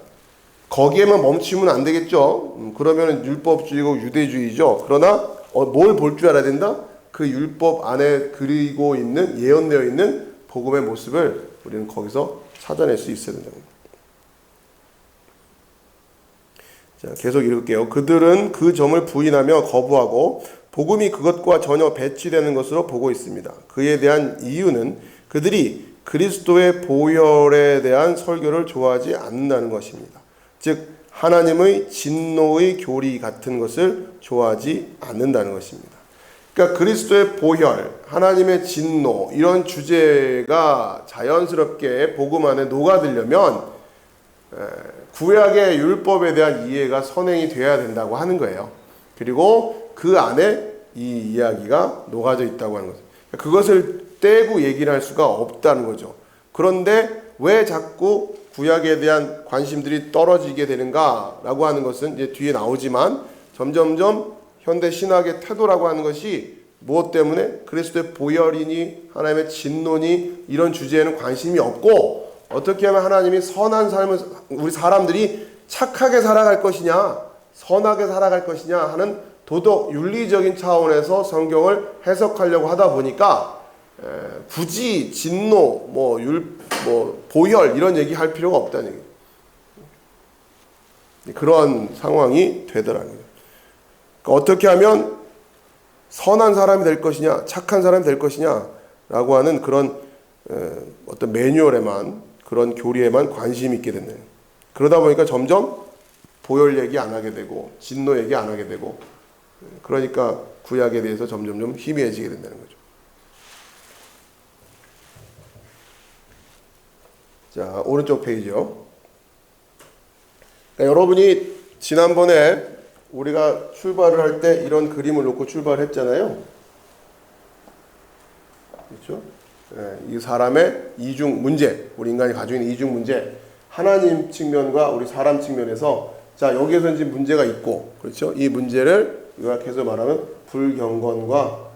거기에만 멈추면 안 되겠죠. 그러면 율법주의고 유대주의죠. 그러나 뭘 볼 줄 알아야 된다? 그 율법 안에 그리고 있는 예언되어 있는 복음의 모습을 우리는 거기서 찾아낼 수 있어야 된다. 자, 계속 읽을게요. 그들은 그 점을 부인하며 거부하고 복음이 그것과 전혀 배치되는 것으로 보고 있습니다. 그에 대한 이유는 그들이 그리스도의 보혈에 대한 설교를 좋아하지 않는다는 것입니다. 즉 하나님의 진노의 교리 같은 것을 좋아하지 않는다는 것입니다. 그러니까 그리스도의 보혈, 하나님의 진노 이런 주제가 자연스럽게 복음 안에 녹아들려면 구약의 율법에 대한 이해가 선행이 돼야 된다고 하는 거예요. 그리고 그 안에 이 이야기가 녹아져 있다고 하는 거죠. 그것을 떼고 얘기를 할 수가 없다는 거죠. 그런데 왜 자꾸 구약에 대한 관심들이 떨어지게 되는가라고 하는 것은 이제 뒤에 나오지만 점점점 현대 신학의 태도라고 하는 것이 무엇 때문에? 그리스도의 보혈이니 하나님의 진노니 이런 주제에는 관심이 없고, 어떻게 하면 하나님이 선한 삶을, 우리 사람들이 착하게 살아갈 것이냐, 선하게 살아갈 것이냐 하는 도덕 윤리적인 차원에서 성경을 해석하려고 하다 보니까 굳이 진노, 보혈 이런 얘기 할 필요가 없다는 얘기예요. 그런 상황이 되더라고요. 그러니까 어떻게 하면 선한 사람이 될 것이냐, 착한 사람이 될 것이냐라고 하는 그런 어떤 매뉴얼에만, 그런 교리에만 관심이 있게 됐네요. 그러다 보니까 점점 보혈 얘기 안 하게 되고 진노 얘기 안 하게 되고, 그러니까 구약에 대해서 점점 희미해지게 된다는 거죠. 자, 오른쪽 페이지요. 그러니까 여러분이 지난번에 우리가 출발을 할 때 이런 그림을 놓고 출발을 했잖아요. 그렇죠? 이 사람의 이중 문제, 우리 인간이 가지고 있는 이중 문제, 하나님 측면과 우리 사람 측면에서, 자, 여기에서 이제 문제가 있고, 그렇죠? 이 문제를 요약해서 말하면 불경건과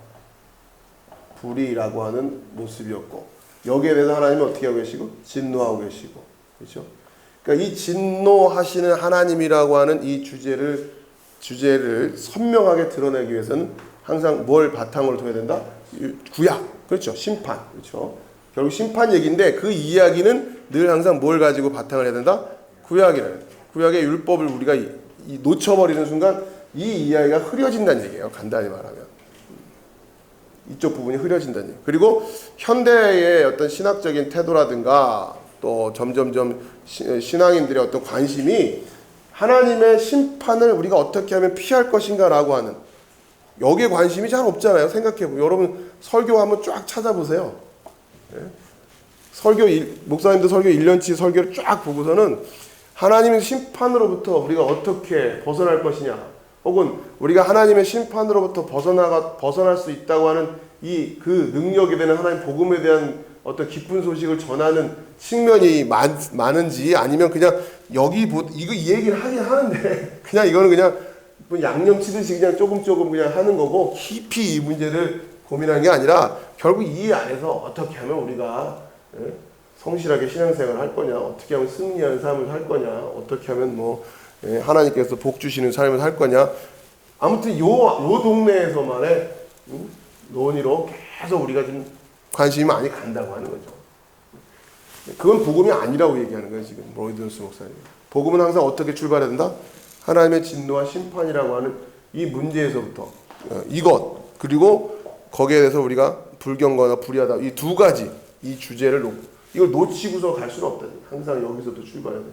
불의라고 하는 모습이었고, 여기에 대해서 하나님은 어떻게 하고 계시고? 진노하고 계시고, 그렇죠? 그러니까 이 진노하시는 하나님이라고 하는 이 주제를 선명하게 드러내기 위해서는 항상 뭘 바탕으로 둬야 된다? 구약, 그렇죠? 심판, 그렇죠? 결국 심판 얘기인데, 그 이야기는 늘 항상 뭘 가지고 바탕을 해야 된다? 구약이라는, 구약의 율법을 우리가 놓쳐버리는 순간 이 이야기가 흐려진다는 얘기예요. 간단히 말하면 이쪽 부분이 흐려진다는 얘기예요. 그리고 현대의 어떤 신학적인 태도라든가 또 점점점 신앙인들의 어떤 관심이 하나님의 심판을 우리가 어떻게 하면 피할 것인가라고 하는, 여기에 관심이 잘 없잖아요. 생각해보면 여러분 설교 한번 쫙 찾아보세요. 목사님도 설교 1년치 설교를 쫙 보고서는 하나님의 심판으로부터 우리가 어떻게 벗어날 것이냐, 혹은 우리가 하나님의 심판으로부터 벗어날 수 있다고 하는 그 능력이 되는 하나님 복음에 대한 어떤 기쁜 소식을 전하는 측면이 많은지, 아니면 그냥 이 얘기를 하긴 하는데 그냥 이거는 그냥 양념 치듯이 그냥 조금 그냥 하는 거고, 깊이 이 문제를 고민하는 게 아니라 결국 이 안에서 어떻게 하면 우리가 성실하게 신앙생활을 할 거냐, 어떻게 하면 승리하는 삶을 살 거냐, 어떻게 하면 하나님께서 복 주시는 삶을 살 거냐, 아무튼 요 동네에서만의 논의로 계속 우리가 좀 관심이 많이 간다고 하는 거죠. 그건 복음이 아니라고 얘기하는 거예요, 지금 로이드스 목사님. 복음은 항상 어떻게 출발해야 된다? 하나님의 진노와 심판이라고 하는 이 문제에서부터, 이것, 그리고 거기에 대해서 우리가 불경건하다 불의하다, 이 두 가지, 이 주제를 이걸 놓치고서 갈 수는 없다. 항상 여기서부터 출발해야 돼.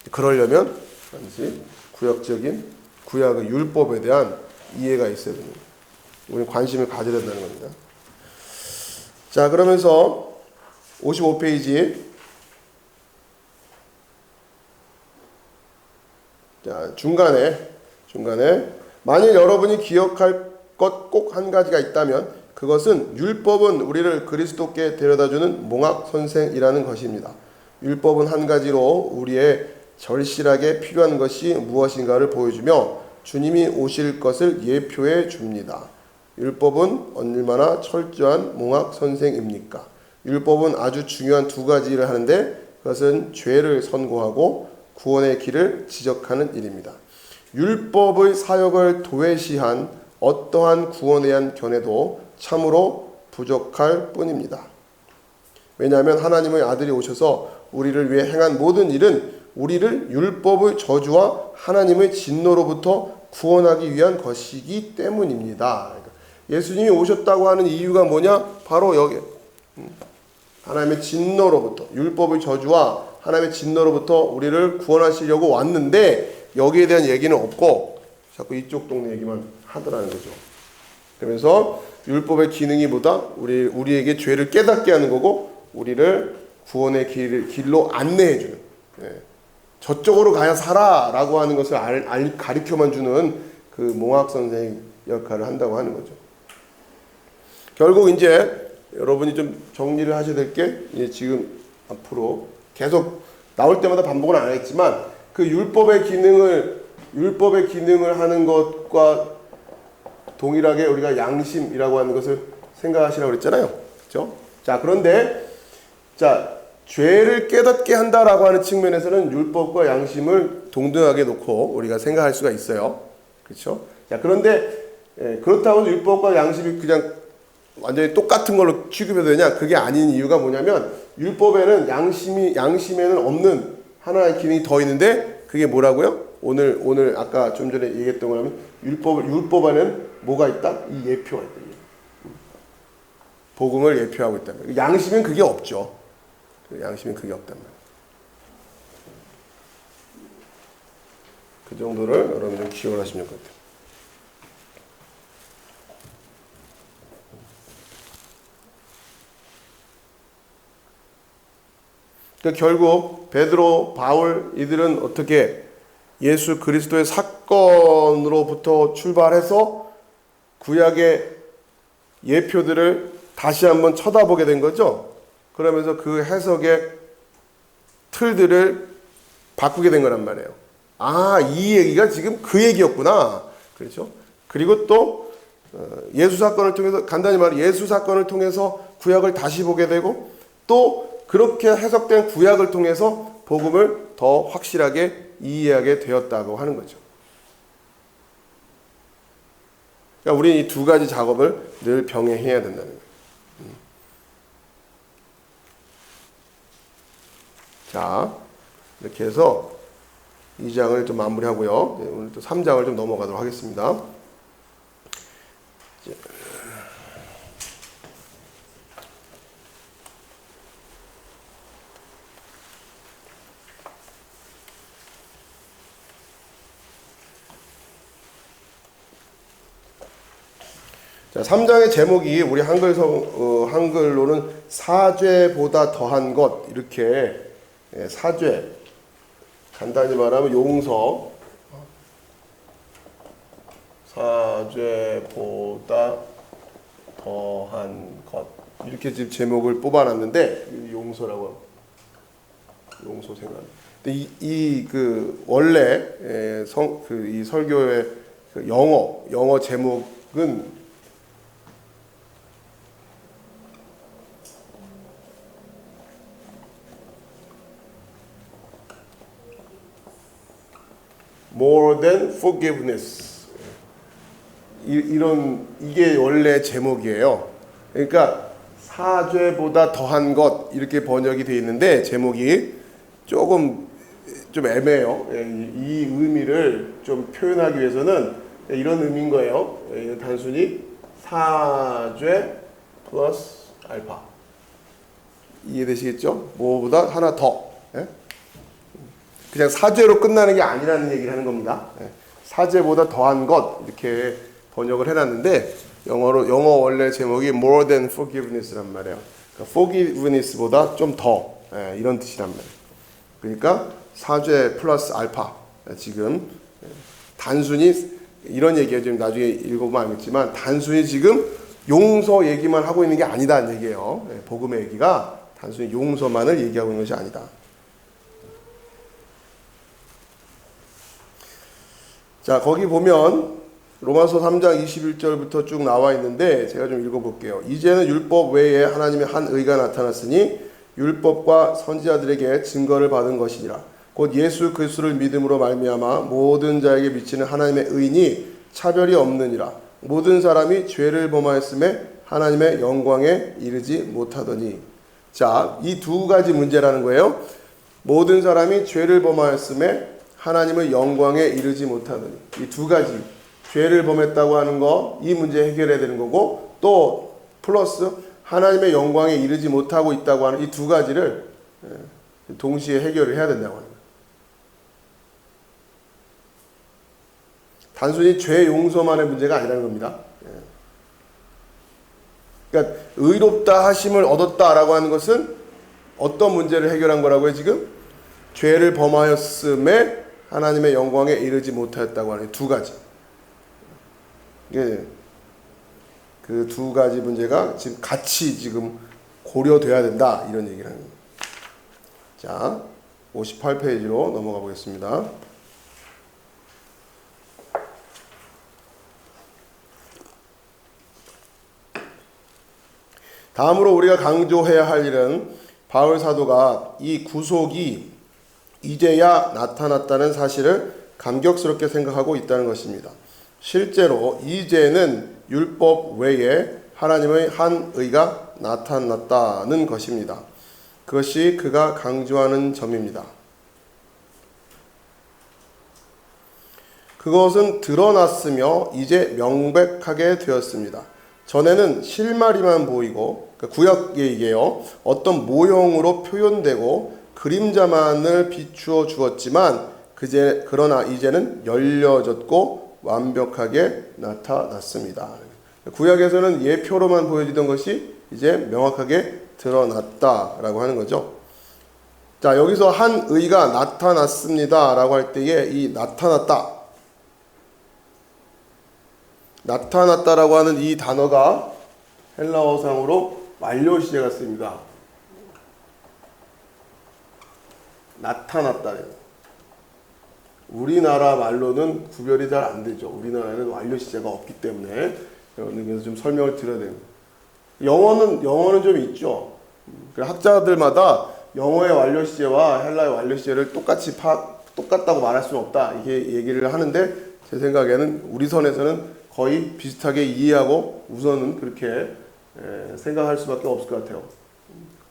그러려면 반드시 구약의 율법에 대한 이해가 있어야 됩니다. 우리는 관심을 가져야 된다는 겁니다. 자, 그러면서 55페이지, 자, 중간에 만일 여러분이 기억할 것 꼭 한 가지가 있다면 그것은 율법은 우리를 그리스도께 데려다주는 몽학 선생이라는 것입니다. 율법은 한 가지로 우리의 절실하게 필요한 것이 무엇인가를 보여주며 주님이 오실 것을 예표해 줍니다. 율법은 얼마나 철저한 몽학 선생입니까? 율법은 아주 중요한 두 가지를 하는데, 그것은 죄를 선고하고 구원의 길을 지적하는 일입니다. 율법의 사역을 도외시한 어떠한 구원에 대한 견해도 참으로 부족할 뿐입니다. 왜냐하면 하나님의 아들이 오셔서 우리를 위해 행한 모든 일은 우리를 율법의 저주와 하나님의 진노로부터 구원하기 위한 것이기 때문입니다. 예수님이 오셨다고 하는 이유가 뭐냐? 바로 여기 하나님의 진노로부터, 율법의 저주와 하나님의 진노로부터 우리를 구원하시려고 왔는데, 여기에 대한 얘기는 없고 자꾸 이쪽 동네 얘기만 하더라는 거죠. 그러면서 율법의 기능이 뭐다? 우리에게 죄를 깨닫게 하는 거고, 우리를 구원의 길로 안내해 주는, 저쪽으로 가야 살아라고 하는 것을 가르쳐만 주는 그 몽학 선생 역할을 한다고 하는 거죠. 결국 이제 여러분이 좀 정리를 하셔야 될 게, 지금 앞으로 계속 나올 때마다 반복은 안 하겠지만, 그 율법의 기능을 하는 것과 동일하게 우리가 양심이라고 하는 것을 생각하시라고 그랬잖아요. 그렇죠? 자, 그런데 자, 죄를 깨닫게 한다라고 하는 측면에서는 율법과 양심을 동등하게 놓고 우리가 생각할 수가 있어요. 그렇죠? 자, 그런데 그렇다고 해서 율법과 양심이 그냥 완전히 똑같은 걸로 취급해도 되냐? 그게 아닌 이유가 뭐냐면 율법에는 양심에는 없는 하나의 기능이 더 있는데 그게 뭐라고요? 오늘 아까 좀 전에 얘기했던 거라면 율법 안에는 뭐가 있다? 이 예표가 있다. 복음을 예표하고 있다. 양심은 그게 없죠. 양심은 그게 없단 말이에요. 그 정도를 여러분 좀 기억을 하시면 될 것 같아요. 그러니까 결국 베드로, 바울 이들은 어떻게 예수 그리스도의 사건으로부터 출발해서 구약의 예표들을 다시 한번 쳐다보게 된 거죠. 그러면서 그 해석의 틀들을 바꾸게 된 거란 말이에요. 아, 이 얘기가 지금 그 얘기였구나. 그렇죠? 그리고 또 예수 사건을 통해서, 간단히 말해 예수 사건을 통해서 구약을 다시 보게 되고, 또 그렇게 해석된 구약을 통해서 복음을 더 확실하게 이해하게 되었다고 하는 거죠. 그러니까 우리는 이 두 가지 작업을 늘 병행해야 된다는 거예요. 자, 이렇게 해서 2장을 좀 마무리하고요. 오늘 또 3장을 좀 넘어가도록 하겠습니다. 자, 3장의 제목이 우리 한글로는 사죄보다 더한 것, 이렇게 사죄, 간단히 말하면 용서, 사죄보다 더한 것, 이렇게 지금 제목을 뽑아놨는데 용서라고, 용서 생각. 근데 그 원래 이 설교의 그 영어 제목은 more than forgiveness. 이게 원래 제목이에요. 그러니까 사죄보다 더한 것, 이렇게 번역이 되어 있는데 제목이 조금 좀 애매해요. 이 의미를 좀 표현하기 위해서는 이런 의미인 거예요. 단순히 사죄 플러스 알파. 이해되시겠죠? 뭐보다 하나 더. 그냥 사죄로 끝나는 게 아니라는 얘기를 하는 겁니다. 사죄보다 더한 것, 이렇게 번역을 해놨는데 영어 원래 제목이 more than forgiveness란 말이에요. 그러니까 forgiveness보다 좀 더, 이런 뜻이란 말이에요. 그러니까 사죄 플러스 알파. 지금 단순히 이런 얘기예요. 지금 나중에 읽어보면 알겠지만 단순히 지금 용서 얘기만 하고 있는 게 아니다는 얘기예요. 복음의 얘기가 단순히 용서만을 얘기하고 있는 것이 아니다. 자, 거기 보면 로마서 3장 21절부터 쭉 나와 있는데 제가 좀 읽어볼게요. 이제는 율법 외에 하나님의 한 의가 나타났으니 율법과 선지자들에게 증거를 받은 것이니라. 곧 예수 그리스도를 믿음으로 말미암아 모든 자에게 미치는 하나님의 의인이 차별이 없느니라. 모든 사람이 죄를 범하였음에 하나님의 영광에 이르지 못하더니. 자, 이 두 가지 문제라는 거예요. 모든 사람이 죄를 범하였음에 하나님의 영광에 이르지 못하더니. 이 두 가지, 죄를 범했다고 하는 거, 이 문제 해결해야 되는 거고, 또 플러스 하나님의 영광에 이르지 못하고 있다고 하는 이 두 가지를 동시에 해결을 해야 된다고 하는 거예요. 단순히 죄 용서만의 문제가 아니라는 겁니다. 그러니까 의롭다 하심을 얻었다라고 하는 것은 어떤 문제를 해결한 거라고요, 지금? 죄를 범하였음에 하나님의 영광에 이르지 못하였다고 하는 두 가지. 그 두 가지 문제가 지금 같이 지금 고려돼야 된다, 이런 얘기를 하는 겁니다. 자, 58페이지로 넘어가 보겠습니다. 다음으로 우리가 강조해야 할 일은 바울 사도가 이 구속이 이제야 나타났다는 사실을 감격스럽게 생각하고 있다는 것입니다. 실제로 이제는 율법 외에 하나님의 한 의가 나타났다는 것입니다. 그것이 그가 강조하는 점입니다. 그것은 드러났으며 이제 명백하게 되었습니다. 전에는 실마리만 보이고 구약에게요 어떤 모형으로 표현되고 그림자만을 비추어 주었지만 그러나 이제는 열려졌고 완벽하게 나타났습니다. 구약에서는 예표로만 보여지던 것이 이제 명확하게 드러났다라고 하는 거죠. 자, 여기서 한 의가 나타났습니다라고 할 때에 이 나타났다라고 하는 이 단어가 헬라어상으로 완료시제가 쓰입니다. 나타났다. 우리나라 말로는 구별이 잘 안 되죠. 우리나라에는 완료시제가 없기 때문에 여러분들께서 좀 설명을 드려야 됩니다. 영어는 좀 있죠. 학자들마다 영어의 완료시제와 헬라의 완료시제를 똑같다고 말할 수는 없다. 이렇게 얘기를 하는데 제 생각에는 우리 선에서는 거의 비슷하게 이해하고 우선은 그렇게 생각할 수밖에 없을 것 같아요.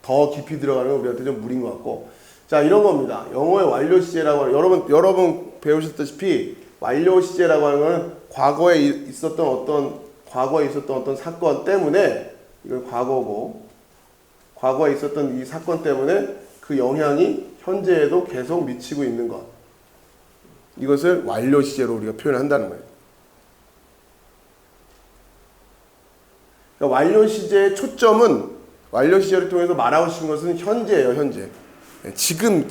더 깊이 들어가는 건 우리한테 좀 무리인 것 같고. 자, 이런 겁니다. 영어의 완료 시제라고 하는, 여러분 배우셨다시피 완료 시제라고 하는 거는 과거에 있었던 어떤 사건 때문에, 이건 과거고, 과거에 있었던 이 사건 때문에 그 영향이 현재에도 계속 미치고 있는 것. 이것을 완료 시제로 우리가 표현한다는 거예요. 그러니까 완료 시제의 초점은 완료 시제를 통해서 말하고 싶은 것은 현재예요, 현재. 지금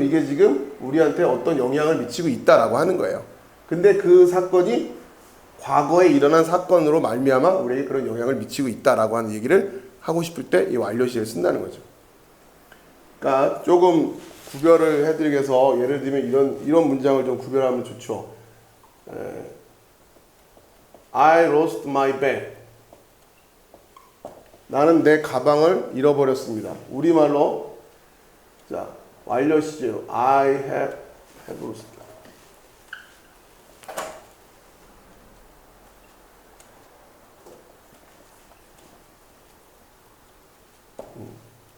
이게 지금 우리한테 어떤 영향을 미치고 있다라고 하는 거예요. 근데 그 사건이 과거에 일어난 사건으로 말미암아 우리에게 그런 영향을 미치고 있다라고 하는 얘기를 하고 싶을 때 이 완료 시제를 쓴다는 거죠. 그러니까 조금 구별을 해드리기 위해서 예를 들면 이런 문장을 좀 구별하면 좋죠. I lost my bag. 나는 내 가방을 잃어버렸습니다. 우리말로 자 완료 시제로 I have lost.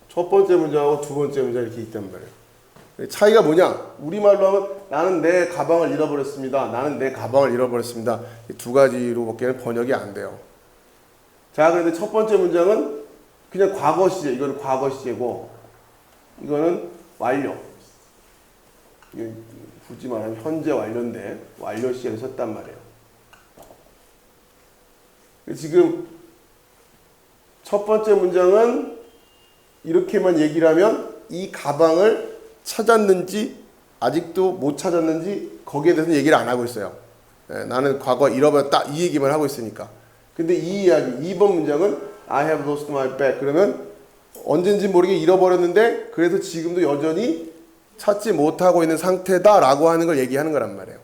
첫 번째 문장하고 두 번째 문장 이렇게 있단 말이에요. 차이가 뭐냐? 우리말로 하면 나는 내 가방을 잃어버렸습니다. 나는 내 가방을 잃어버렸습니다. 이 두 가지로밖에 번역이 안 돼요. 자, 그런데 첫 번째 문장은 그냥 과거 시제, 이거는 과거 시제고, 이거는 완료. 굳이 말하면 현재 완료인데, 완료 시제를 썼단 말이에요. 지금 첫 번째 문장은 이렇게만 얘기를 하면 이 가방을 찾았는지, 아직도 못 찾았는지, 거기에 대해서는 얘기를 안 하고 있어요. 나는 과거에 잃어버렸다. 이 얘기만 하고 있으니까. 근데 이 이야기, 2번 문장은 I have lost my bag. 그러면 언젠지 모르게 잃어버렸는데 그래서 지금도 여전히 찾지 못하고 있는 상태다라고 하는 걸 얘기하는 거란 말이에요.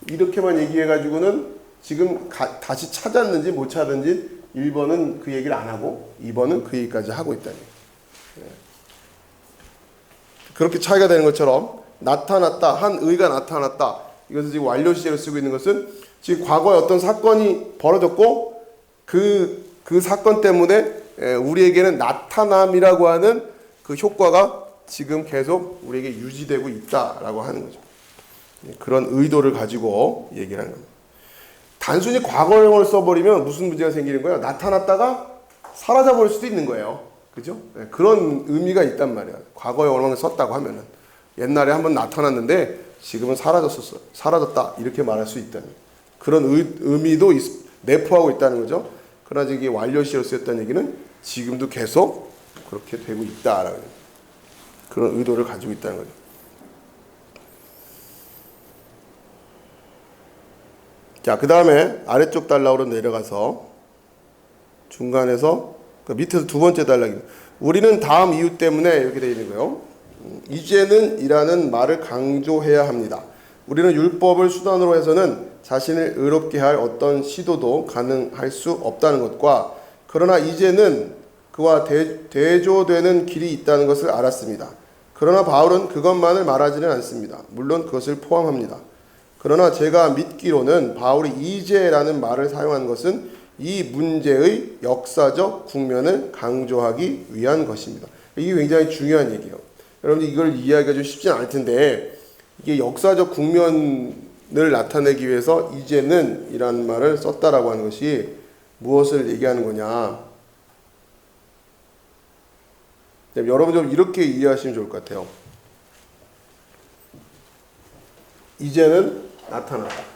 이렇게만 얘기해가지고는 지금 다시 찾았는지 못 찾았는지 1번은 그 얘기를 안 하고 2번은 그 얘기까지 하고 있다니. 그렇게 차이가 되는 것처럼 나타났다, 한 의가 나타났다. 이것을 지금 완료 시제로 쓰고 있는 것은 지금 과거에 어떤 사건이 벌어졌고 그 사건 때문에 우리에게는 나타남이라고 하는 그 효과가 지금 계속 우리에게 유지되고 있다라고 하는 거죠. 그런 의도를 가지고 얘기를 하는 겁니다. 단순히 과거형을 써버리면 무슨 문제가 생기는 거예요? 나타났다가 사라져버릴 수도 있는 거예요. 그죠? 그런 의미가 있단 말이야. 과거형을 썼다고 하면은 옛날에 한번 나타났는데 지금은 사라졌다 이렇게 말할 수 있다는 그런 의미도 내포하고 있다는 거죠. 그러나 이게 완료 시제로 쓰였다는 얘기는 지금도 계속 그렇게 되고 있다라는 그런 의도를 가지고 있다는 거죠. 자, 그 다음에 아래쪽 단락으로 내려가서 중간에서 밑에서 두 번째 단락입니다. 우리는 다음 이유 때문에 이렇게 되어 있는 거예요. 이제는 이라는 말을 강조해야 합니다. 우리는 율법을 수단으로 해서는 자신을 의롭게 할 어떤 시도도 가능할 수 없다는 것과 그러나 이제는 그와 대조되는 길이 있다는 것을 알았습니다. 그러나 바울은 그것만을 말하지는 않습니다. 물론 그것을 포함합니다. 그러나 제가 믿기로는 바울이 이제라는 말을 사용한 것은 이 문제의 역사적 국면을 강조하기 위한 것입니다. 이게 굉장히 중요한 얘기예요. 여러분들 이걸 이해하기가 좀 쉽지는 않을 텐데, 이게 역사적 국면을 나타내기 위해서 이제는 이라는 말을 썼다라고 하는 것이 무엇을 얘기하는 거냐. 여러분 좀 이렇게 이해하시면 좋을 것 같아요. 이제는 나타났다.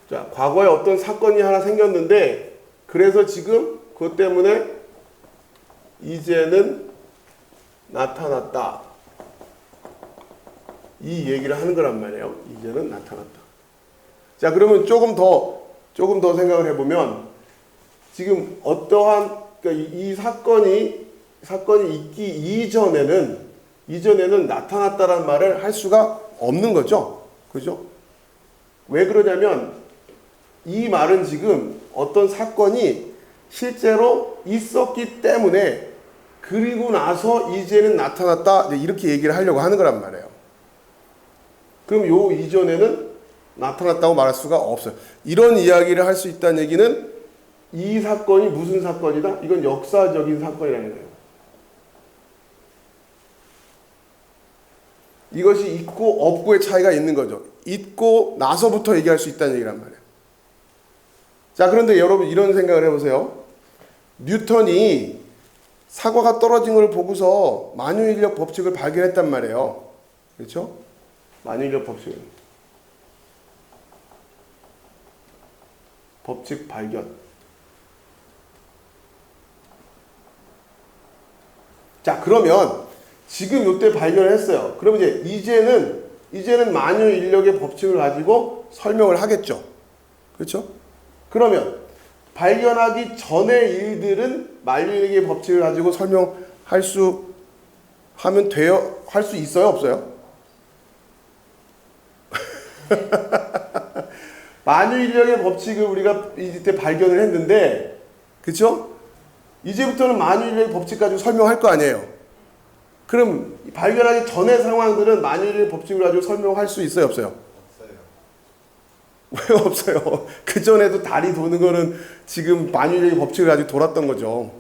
자, 과거에 어떤 사건이 하나 생겼는데, 그래서 지금 그것 때문에 이제는 나타났다. 이 얘기를 하는 거란 말이에요. 이제는 나타났다. 자, 그러면 조금 더 생각을 해보면, 지금 어떠한, 그러니까 이 사건이 있기 이전에는 나타났다라는 말을 할 수가 없는 거죠. 그죠? 왜 그러냐면, 이 말은 지금 어떤 사건이 실제로 있었기 때문에 그리고 나서 이제는 나타났다 이렇게 얘기를 하려고 하는 거란 말이에요. 그럼 요 이전에는 나타났다고 말할 수가 없어요. 이런 이야기를 할 수 있다는 얘기는 이 사건이 무슨 사건이다? 이건 역사적인 사건이라는 거예요. 이것이 있고 없고의 차이가 있는 거죠. 있고 나서부터 얘기할 수 있다는 얘기란 말이에요. 자, 그런데 여러분 이런 생각을 해보세요. 뉴턴이 사과가 떨어진 걸 보고서 만유인력 법칙을 발견했단 말이에요. 그렇죠? 만유인력 법칙 발견. 자, 그러면 지금 요때 발견을 했어요. 그럼 이제는 만유인력의 법칙을 가지고 설명을 하겠죠. 그렇죠? 그러면 발견하기 전의 일들은 만유인력의 법칙을 가지고 설명할 수 있어요, 없어요? 만유인력의 법칙을 우리가 이때 발견을 했는데, 그렇죠? 이제부터는 만유인력의 법칙 가지고 설명할 거 아니에요. 그럼 발견하기 전의 상황들은 만유인력의 법칙을 가지고 설명할 수 있어요, 없어요? 왜 없어요? 그 전에도 달이 도는 거는 지금 만유인력의 법칙을 가지고 돌았던 거죠.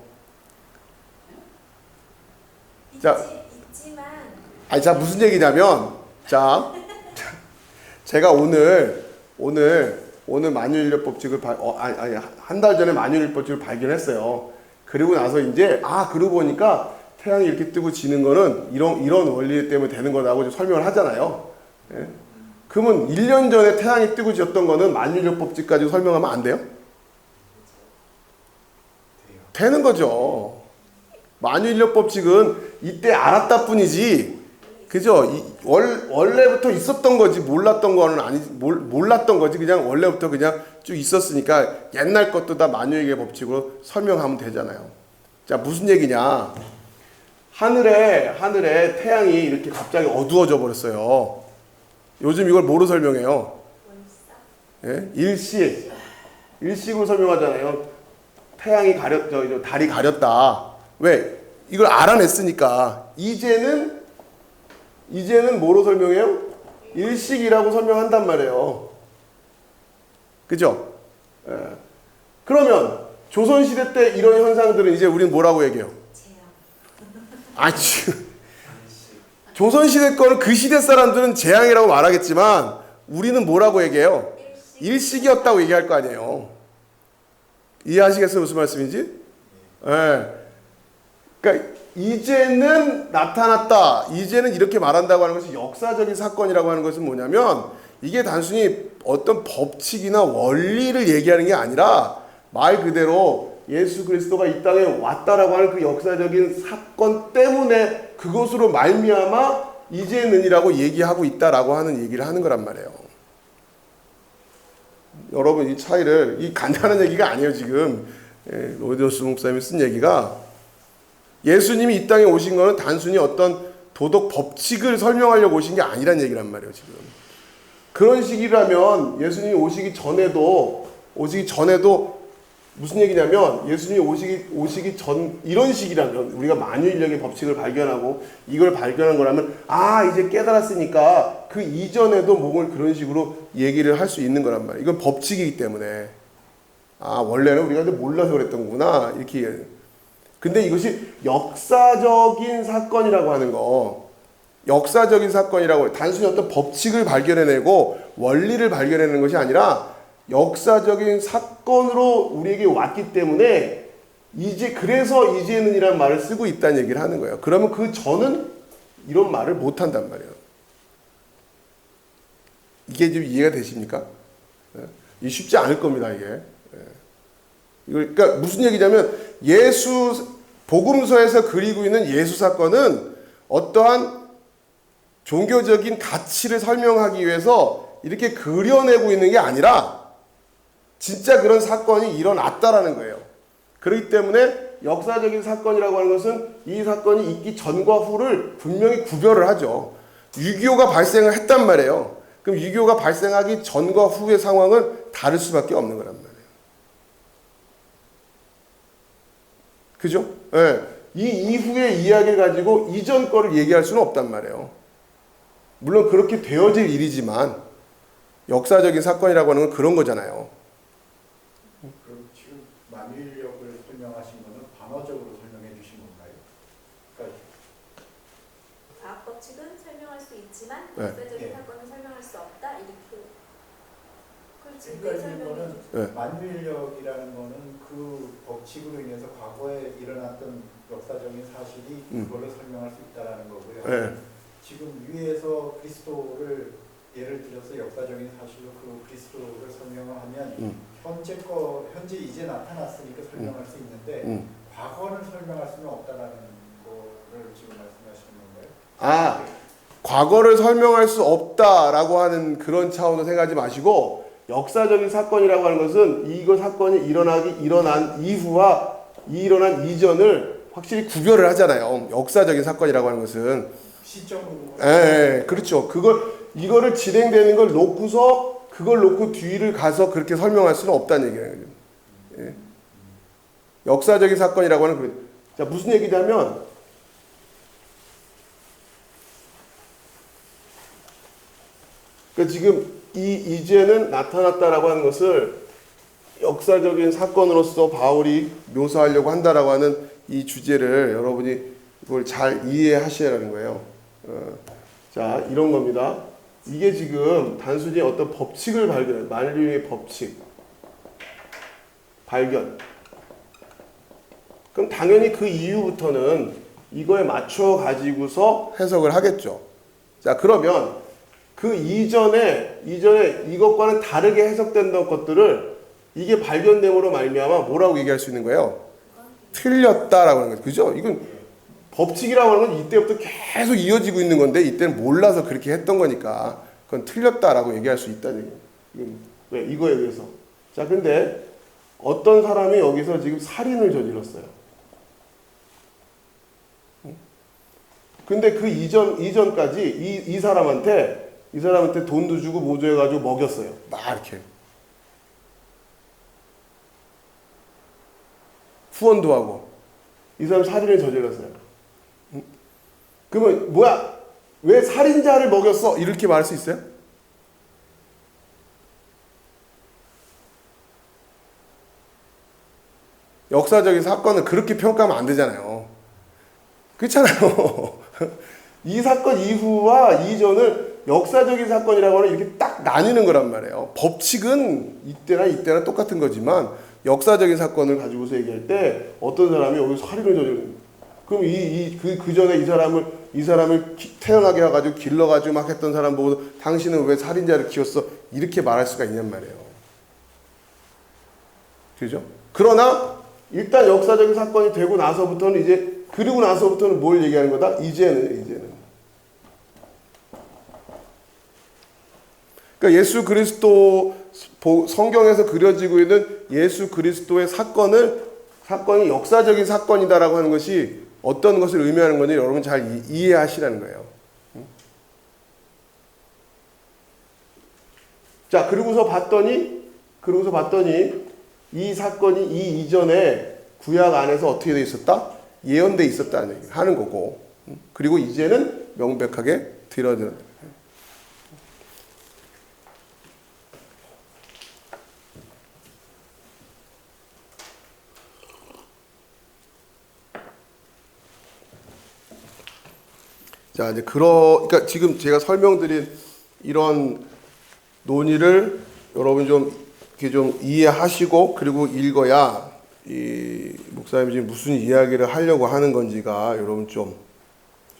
자, 무슨 얘기냐면, 제가 오늘 만유인력 법칙을 한 달 전에 만유인력 법칙을 발견했어요. 그리고 나서 이제 그러고 보니까 태양이 이렇게 뜨고 지는 거는 이런 원리 때문에 되는 거라고 설명을 하잖아요. 예? 그러면 1년 전에 태양이 뜨고 지었던 거는 만유인력 법칙 가지고 설명하면 안 돼요? 되는 거죠. 만유인력 법칙은 이때 알았다 뿐이지, 그죠? 원래부터 있었던 거지, 몰랐던 거지. 그냥 원래부터 그냥 쭉 있었으니까 옛날 것도 다 만유인력의 법칙으로 설명하면 되잖아요. 자, 무슨 얘기냐? 하늘에 태양이 이렇게 갑자기 어두워져 버렸어요. 요즘 이걸 뭐로 설명해요? 예? 일식으로 설명하잖아요. 태양이 달이 가렸다. 왜? 이걸 알아냈으니까. 이제는 뭐로 설명해요? 일식이라고 설명한단 말이에요. 그죠? 예. 그러면 조선시대 때 이런 현상들은 이제 우리는 뭐라고 얘기해요? 조선시대 거는 그 시대 사람들은 재앙이라고 말하겠지만 우리는 뭐라고 얘기해요? 일식이었다고 얘기할 거 아니에요. 이해하시겠어요? 무슨 말씀인지? 예. 그러니까 이제는 나타났다. 이제는 이렇게 말한다고 하는 것이 역사적인 사건이라고 하는 것은 뭐냐면, 이게 단순히 어떤 법칙이나 원리를 얘기하는 게 아니라 말 그대로 예수 그리스도가 이 땅에 왔다라고 하는 그 역사적인 사건 때문에 그것으로 말미암아 이제는이라고 얘기하고 있다라고 하는 얘기를 하는 거란 말이에요. 여러분 이 차이를, 이 간단한 얘기가 아니에요 지금. 로이더스 목사님이 쓴 얘기가, 예수님이 이 땅에 오신 거는 단순히 어떤 도덕 법칙을 설명하려고 오신 게 아니란 얘기란 말이에요 지금. 그런 식이라면 예수님이 오시기 전에도 무슨 얘기냐면, 예수님이 오시기 전 이런 식이라면, 우리가 만유인력의 법칙을 발견하고 이걸 발견한 거라면, 이제 깨달았으니까 그 이전에도 뭔가 그런 식으로 얘기를 할 수 있는 거란 말이에요. 이건 법칙이기 때문에, 원래는 우리가 몰라서 그랬던구나 이렇게. 근데 이것이 역사적인 사건이라고 하는 거, 역사적인 사건이라고, 단순히 어떤 법칙을 발견해내고 원리를 발견해내는 것이 아니라 역사적인 사건으로 우리에게 왔기 때문에, 그래서 이제는이라는 말을 쓰고 있다는 얘기를 하는 거예요. 그러면 그 전은 이런 말을 못 한단 말이에요. 이게 좀 이해가 되십니까? 이게 쉽지 않을 겁니다, 이게. 그러니까 무슨 얘기냐면, 복음서에서 그리고 있는 예수 사건은 어떠한 종교적인 가치를 설명하기 위해서 이렇게 그려내고 있는 게 아니라 진짜 그런 사건이 일어났다라는 거예요. 그렇기 때문에 역사적인 사건이라고 하는 것은 이 사건이 있기 전과 후를 분명히 구별을 하죠. 6.25가 발생을 했단 말이에요. 그럼 6.25가 발생하기 전과 후의 상황은 다를 수밖에 없는 거란 말이에요. 그죠? 네. 이 이후의 이야기를 가지고 이전 거를 얘기할 수는 없단 말이에요. 물론 그렇게 되어질 일이지만 역사적인 사건이라고 하는 건 그런 거잖아요. 그럼 지금 만유인력을 설명하신 거는 방어적으로 설명해 주신 건가요? 그러니까 과학 법칙은 설명할 수 있지만 네. 역사적인 사건은 설명할 수 없다, 이렇게. 그렇지. 왜 그러니까 이거는 네. 만유인력이라는 거는 그 법칙으로 인해서 과거에 일어났던 역사적인 사실이 그걸로 설명할 수 있다라는 거고요. 네. 지금 위에서 그리스도를 예를 들어서 역사적인 사실로 그 그리스도를 설명을 하면 현재 이제 나타났으니까 설명할 수 있는데 과거는 설명할 수는 없다라는 거를 지금 말씀하시는 건가요? 과거를 설명할 수 없다라고 하는 그런 차원으로 생각하지 마시고, 역사적인 사건이라고 하는 것은 이거 사건이 일어난 이후와 일어난 이전을 확실히 구별을 하잖아요. 역사적인 사건이라고 하는 것은. 시점으로. 그렇죠. 이거를 진행되는 걸 놓고서 그걸 놓고 뒤를 가서 그렇게 설명할 수는 없다는 얘기예요. 예. 역사적인 사건이라고 하는 그, 자, 무슨 얘기냐면, 그러니까 지금 이제는 나타났다라고 하는 것을 역사적인 사건으로서 바울이 묘사하려고 한다라고 하는 이 주제를 여러분이 이걸 잘 이해하셔야 하는 거예요. 자, 이런 겁니다. 이게 지금 단순히 어떤 법칙을 발견해요. 만유의 법칙 발견. 그럼 당연히 그 이후부터는 이거에 맞춰 가지고서 해석을 하겠죠. 자, 그러면 그 이전에 이것과는 다르게 해석된던 것들을 이게 발견됨으로 말미암아 뭐라고 얘기할 수 있는 거예요? 틀렸다라고 하는 거죠. 그죠? 이건 법칙이라고 하는 건 이때부터 계속 이어지고 있는 건데, 이때는 몰라서 그렇게 했던 거니까 그건 틀렸다라고 얘기할 수 있다는 얘기예요. 왜? 이거에 의해서. 자, 근데 어떤 사람이 여기서 지금 살인을 저질렀어요. 근데 그 이전까지 이 사람한테 돈도 주고 모조해가지고 먹였어요. 막 이렇게. 후원도 하고. 이 사람 살인을 저질렀어요. 그러면 뭐야? 왜 살인자를 먹였어? 이렇게 말할 수 있어요? 역사적인 사건은 그렇게 평가하면 안 되잖아요. 그렇잖아요. 이 사건 이후와 이전을 역사적인 사건이라고 하는 이렇게 딱 나뉘는 거란 말이에요. 법칙은 이때나 똑같은 거지만 역사적인 사건을 가지고서 얘기할 때 어떤 사람이 여기서 살인을 저지르는, 그럼 그 전에 이 사람을 태어나게 해가지고 길러가지고 막 했던 사람 보고 당신은 왜 살인자를 키웠어? 이렇게 말할 수가 있냔 말이에요. 그죠? 그러나 일단 역사적인 사건이 되고 나서부터는 그리고 나서부터는 뭘 얘기하는 거다? 이제는. 그러니까 예수 그리스도 성경에서 그려지고 있는 예수 그리스도의 사건이 역사적인 사건이다라고 하는 것이 어떤 것을 의미하는 건지 여러분 잘 이해하시라는 거예요. 자, 그러고서 봤더니 이 사건이 이 이전에 구약 안에서 어떻게 돼 있었다? 예언돼 있었다는 얘기를 하는 거고, 그리고 이제는 명백하게 드러나는 거예요. 자, 이제 그러니까 지금 제가 설명드린 이런 논의를 여러분 좀 이렇게 좀 이해하시고, 그리고 읽어야 이 목사님이 지금 무슨 이야기를 하려고 하는 건지가 여러분 좀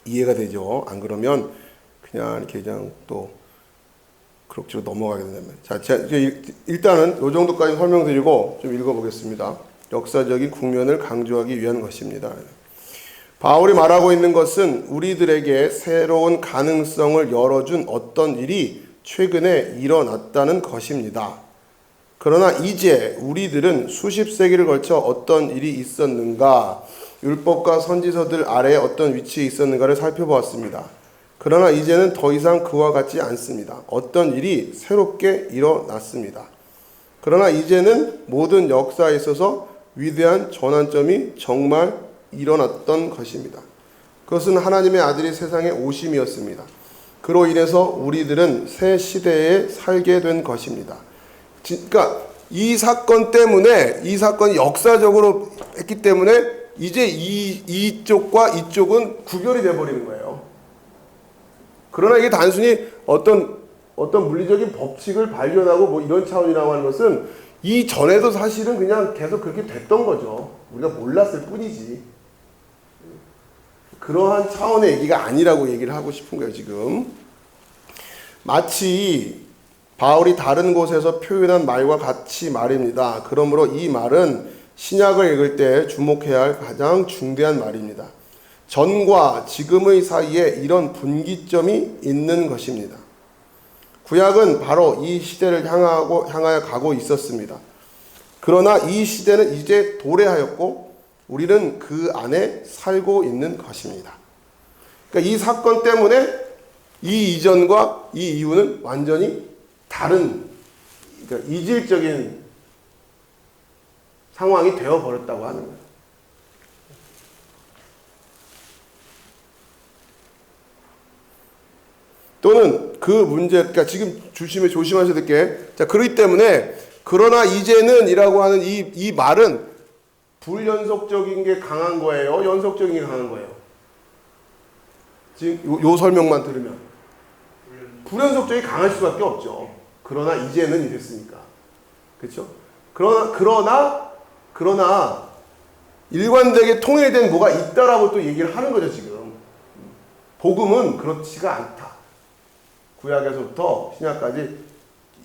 이해가 되죠. 안 그러면 그냥 또 그럭저럭 넘어가게 된다면. 자, 제가 일단은 이 정도까지 설명드리고 좀 읽어보겠습니다. 역사적인 국면을 강조하기 위한 것입니다. 바울이 말하고 있는 것은 우리들에게 새로운 가능성을 열어준 어떤 일이 최근에 일어났다는 것입니다. 그러나 이제 우리들은 수십 세기를 걸쳐 어떤 일이 있었는가, 율법과 선지서들 아래에 어떤 위치에 있었는가를 살펴보았습니다. 그러나 이제는 더 이상 그와 같지 않습니다. 어떤 일이 새롭게 일어났습니다. 그러나 이제는 모든 역사에 있어서 위대한 전환점이 정말 일어났던 것입니다. 그것은 하나님의 아들이 세상에 오심이었습니다. 그로 인해서 우리들은 새 시대에 살게 된 것입니다. 그러니까 이 사건 때문에, 이 사건이 역사적으로 했기 때문에 이제 이쪽과 이쪽은 구별이 돼버리는 거예요. 그러나 이게 단순히 어떤 물리적인 법칙을 발견하고 뭐 이런 차원이라고 하는 것은 이 전에도 사실은 그냥 계속 그렇게 됐던 거죠. 우리가 몰랐을 뿐이지. 그러한 차원의 얘기가 아니라고 얘기를 하고 싶은 거예요, 지금. 마치 바울이 다른 곳에서 표현한 말과 같이 말입니다. 그러므로 이 말은 신약을 읽을 때 주목해야 할 가장 중대한 말입니다. 전과 지금의 사이에 이런 분기점이 있는 것입니다. 구약은 바로 이 시대를 향하여 가고 있었습니다. 그러나 이 시대는 이제 도래하였고 우리는 그 안에 살고 있는 것입니다. 그러니까 이 사건 때문에 이 이전과 이 이후는 완전히 다른, 그러니까 이질적인 상황이 되어버렸다고 하는 거예요. 또는 그 문제, 그러니까 지금 조심하셔야 될 게, 자, 그렇기 때문에 그러나 이제는 이라고 하는 이 말은 불연속적인 게 강한 거예요? 연속적인 게 강한 거예요? 지금 요 설명만 들으면 불연속적이 강할 수밖에 없죠. 그러나 이제는 이랬으니까. 그렇죠? 그러나 일관되게 통일된 뭐가 있다라고 또 얘기를 하는 거죠, 지금. 복음은 그렇지가 않다. 구약에서부터 신약까지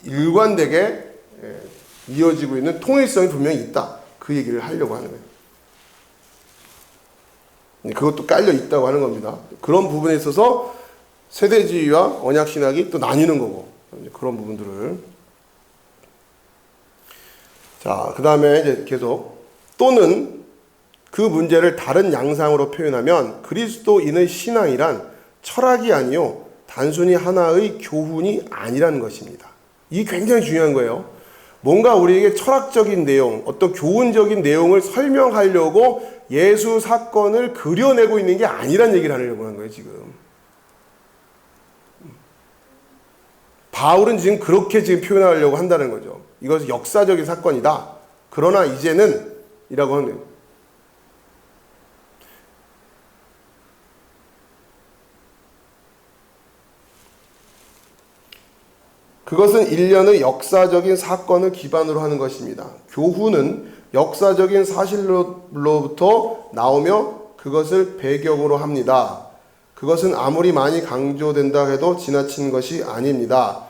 일관되게 이어지고 있는 통일성이 분명히 있다. 그 얘기를 하려고 하는 거예요. 그것도 깔려 있다고 하는 겁니다. 그런 부분에 있어서 세대주의와 언약신학이 또 나뉘는 거고, 그런 부분들을. 자, 그 다음에 이제 계속, 또는 그 문제를 다른 양상으로 표현하면 그리스도인의 신앙이란 철학이 아니요 단순히 하나의 교훈이 아니라는 것입니다. 이게 굉장히 중요한 거예요. 뭔가 우리에게 철학적인 내용, 어떤 교훈적인 내용을 설명하려고 예수 사건을 그려내고 있는 게 아니란 얘기를 하려고 하는 거예요, 지금. 바울은 지금 그렇게 지금 표현하려고 한다는 거죠. 이것은 역사적인 사건이다. 그러나 이제는 이라고 하는 거예요. 그것은 일련의 역사적인 사건을 기반으로 하는 것입니다. 교훈은 역사적인 사실로부터 나오며 그것을 배경으로 합니다. 그것은 아무리 많이 강조된다 해도 지나친 것이 아닙니다.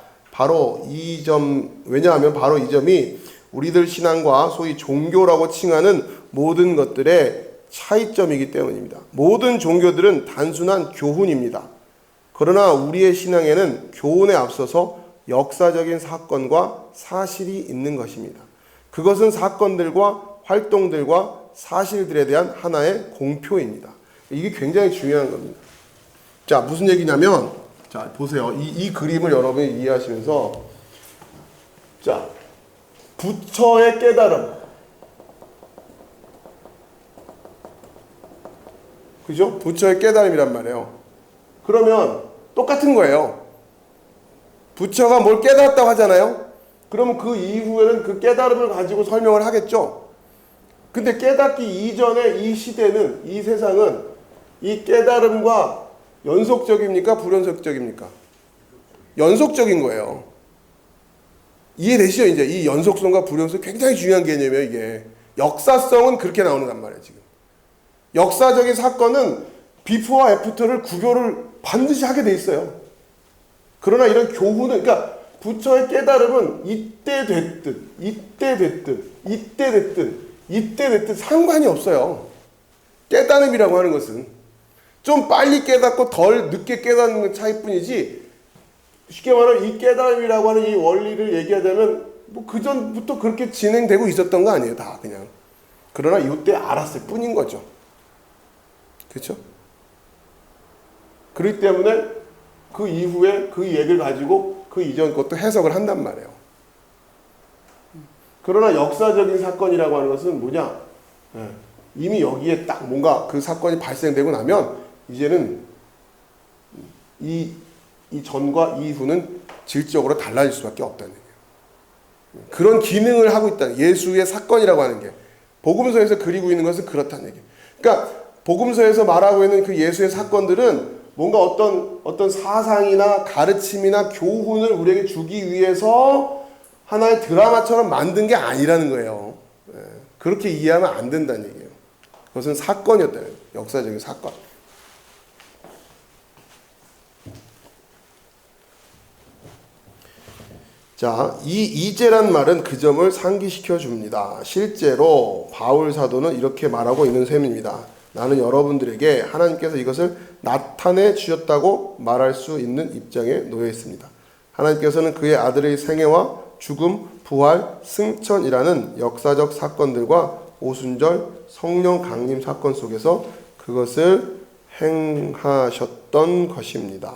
왜냐하면 바로 이 점이 우리들 신앙과 소위 종교라고 칭하는 모든 것들의 차이점이기 때문입니다. 모든 종교들은 단순한 교훈입니다. 그러나 우리의 신앙에는 교훈에 앞서서 역사적인 사건과 사실이 있는 것입니다. 그것은 사건들과 활동들과 사실들에 대한 하나의 공표입니다. 이게 굉장히 중요한 겁니다. 자, 무슨 얘기냐면, 자, 보세요. 이 그림을 여러분이 이해하시면서, 자, 부처의 깨달음. 그죠? 부처의 깨달음이란 말이에요. 그러면 똑같은 거예요. 부처가 뭘 깨달았다고 하잖아요. 그러면 그 이후에는 그 깨달음을 가지고 설명을 하겠죠. 근데 깨닫기 이전에 이 시대는, 이 세상은 이 깨달음과 연속적입니까? 불연속적입니까? 연속적인 거예요. 이해되시죠? 이제 이 연속성과 불연속 굉장히 중요한 개념이에요, 이게. 역사성은 그렇게 나오는 말이에요, 지금. 역사적인 사건은 비포와 애프터를 구별을 반드시 하게 돼 있어요. 그러나 이런 교훈은, 그러니까 부처의 깨달음은 이때 됐든, 이때 됐든, 이때 됐든, 이때 됐든 상관이 없어요. 깨달음이라고 하는 것은 좀 빨리 깨닫고 덜 늦게 깨닫는 차이뿐이지, 쉽게 말하면 이 깨달음이라고 하는 이 원리를 얘기하자면 뭐 그 전부터 그렇게 진행되고 있었던 거 아니에요, 다 그냥. 그러나 이때 알았을 뿐인 거죠. 그렇죠? 그렇기 때문에 그 이후에 그 얘기를 가지고 그 이전 것도 해석을 한단 말이에요. 그러나 역사적인 사건이라고 하는 것은 뭐냐? 이미 여기에 딱 뭔가 그 사건이 발생되고 나면 이제는 이 전과 이후는 질적으로 달라질 수밖에 없다는 얘기예요. 그런 기능을 하고 있다. 예수의 사건이라고 하는 게. 복음서에서 그리고 있는 것은 그렇다는 얘기예요. 그러니까 복음서에서 말하고 있는 그 예수의 사건들은 뭔가 어떤 사상이나 가르침이나 교훈을 우리에게 주기 위해서 하나의 드라마처럼 만든 게 아니라는 거예요. 그렇게 이해하면 안 된다는 얘기예요. 그것은 사건이었다는 거예요. 역사적인 사건. 자, 이 이제란 말은 그 점을 상기시켜 줍니다. 실제로 바울 사도는 이렇게 말하고 있는 셈입니다. 나는 여러분들에게 하나님께서 이것을 나타내 주셨다고 말할 수 있는 입장에 놓여 있습니다. 하나님께서는 그의 아들의 생애와 죽음, 부활, 승천이라는 역사적 사건들과 오순절, 성령 강림 사건 속에서 그것을 행하셨던 것입니다.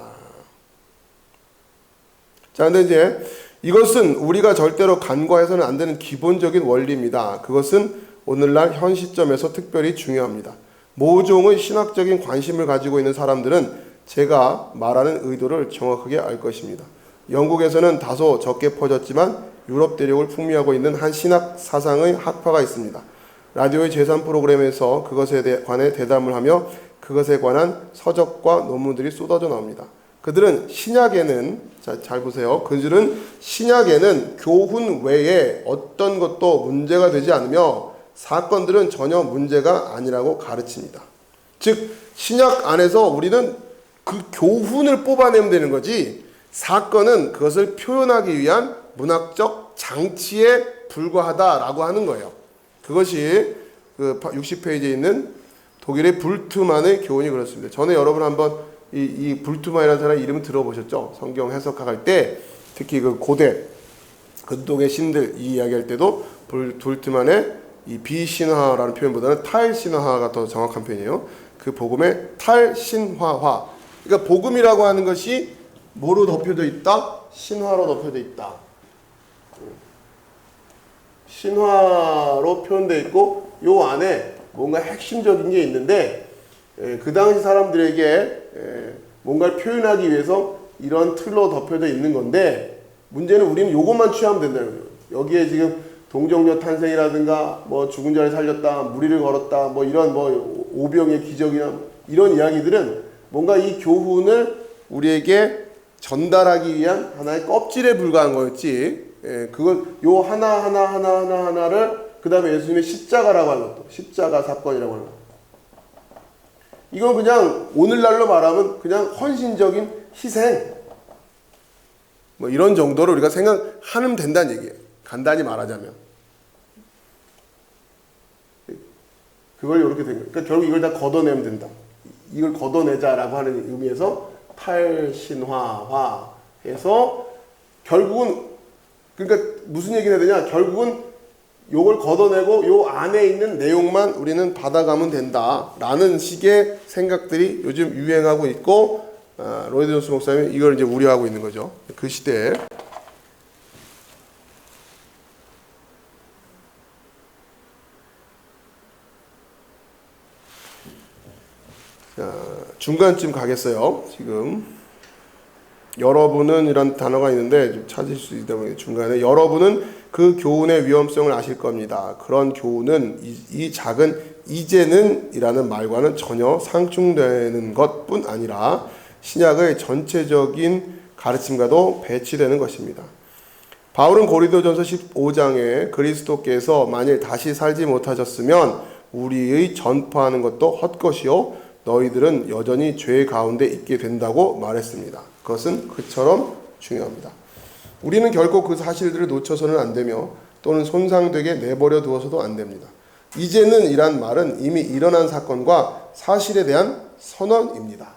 자, 근데 이제 이것은 우리가 절대로 간과해서는 안 되는 기본적인 원리입니다. 그것은 오늘날 현 시점에서 특별히 중요합니다. 모종의 신학적인 관심을 가지고 있는 사람들은 제가 말하는 의도를 정확하게 알 것입니다. 영국에서는 다소 적게 퍼졌지만 유럽 대륙을 풍미하고 있는 한 신학 사상의 학파가 있습니다. 라디오의 제3 프로그램에서 그것에 관해 대담을 하며 그것에 관한 서적과 논문들이 쏟아져 나옵니다. 그들은 신약에는, 잘 보세요. 그들은 신약에는 교훈 외에 어떤 것도 문제가 되지 않으며 사건들은 전혀 문제가 아니라고 가르칩니다. 즉 신약 안에서 우리는 그 교훈을 뽑아내면 되는 거지, 사건은 그것을 표현하기 위한 문학적 장치에 불과하다라고 하는 거예요. 그것이 그 60페이지에 있는 독일의 불트만의 교훈이 그렇습니다. 전에 여러분 한번 이 불트만이라는 사람 이름 들어보셨죠? 성경 해석학 할 때 특히 그 고대 근동의 신들 이 이야기할 때도 불트만의 이 비신화라는 표현보다는 탈신화가 더 정확한 표현이에요. 그 복음의 탈신화화. 그러니까 복음이라고 하는 것이 뭐로 덮여져 있다? 신화로 덮여져 있다. 신화로 표현되어 있고 요 안에 뭔가 핵심적인 게 있는데 그 당시 사람들에게 뭔가를 표현하기 위해서 이런 틀로 덮여져 있는 건데, 문제는 우리는 요것만 취하면 된다는 거예요. 여기에 지금 동정녀 탄생이라든가 뭐 죽은 자를 살렸다, 무리를 걸었다, 뭐 이런 뭐 오병의 기적이나 이런 이야기들은 뭔가 이 교훈을 우리에게 전달하기 위한 하나의 껍질에 불과한 거였지. 그걸 요 하나를 그 다음에 예수님의 십자가라고 하는 것도, 십자가 사건이라고 하는 것. 이건 그냥 오늘날로 말하면 그냥 헌신적인 희생, 뭐 이런 정도로 우리가 생각하면 된다는 얘기예요. 간단히 말하자면. 그걸 이렇게 된 거예요. 그러니까 결국 이걸 다 걷어내면 된다. 이걸 걷어내자라고 하는 의미에서 탈신화해서 결국은 그러니까 무슨 얘기를 해야 되냐? 결국은 요걸 걷어내고 요 안에 있는 내용만 우리는 받아가면 된다라는 식의 생각들이 요즘 유행하고 있고, 로이드 존스 목사님이 이걸 이제 우려하고 있는 거죠. 그 시대에. 자, 중간쯤 가겠어요. 지금 여러분은 이런 단어가 있는데 좀 찾을 수 있다 보니 중간에 여러분은 그 교훈의 위험성을 아실 겁니다. 그런 교훈은 이 작은 이제는 이라는 말과는 전혀 상충되는 것뿐 아니라 신약의 전체적인 가르침과도 배치되는 것입니다. 바울은 고린도전서 15장에 그리스도께서 만일 다시 살지 못하셨으면 우리의 전파하는 것도 헛것이요 너희들은 여전히 죄 가운데 있게 된다고 말했습니다. 그것은 그처럼 중요합니다. 우리는 결코 그 사실들을 놓쳐서는 안 되며 또는 손상되게 내버려 두어서도 안 됩니다. 이제는 이란 말은 이미 일어난 사건과 사실에 대한 선언입니다.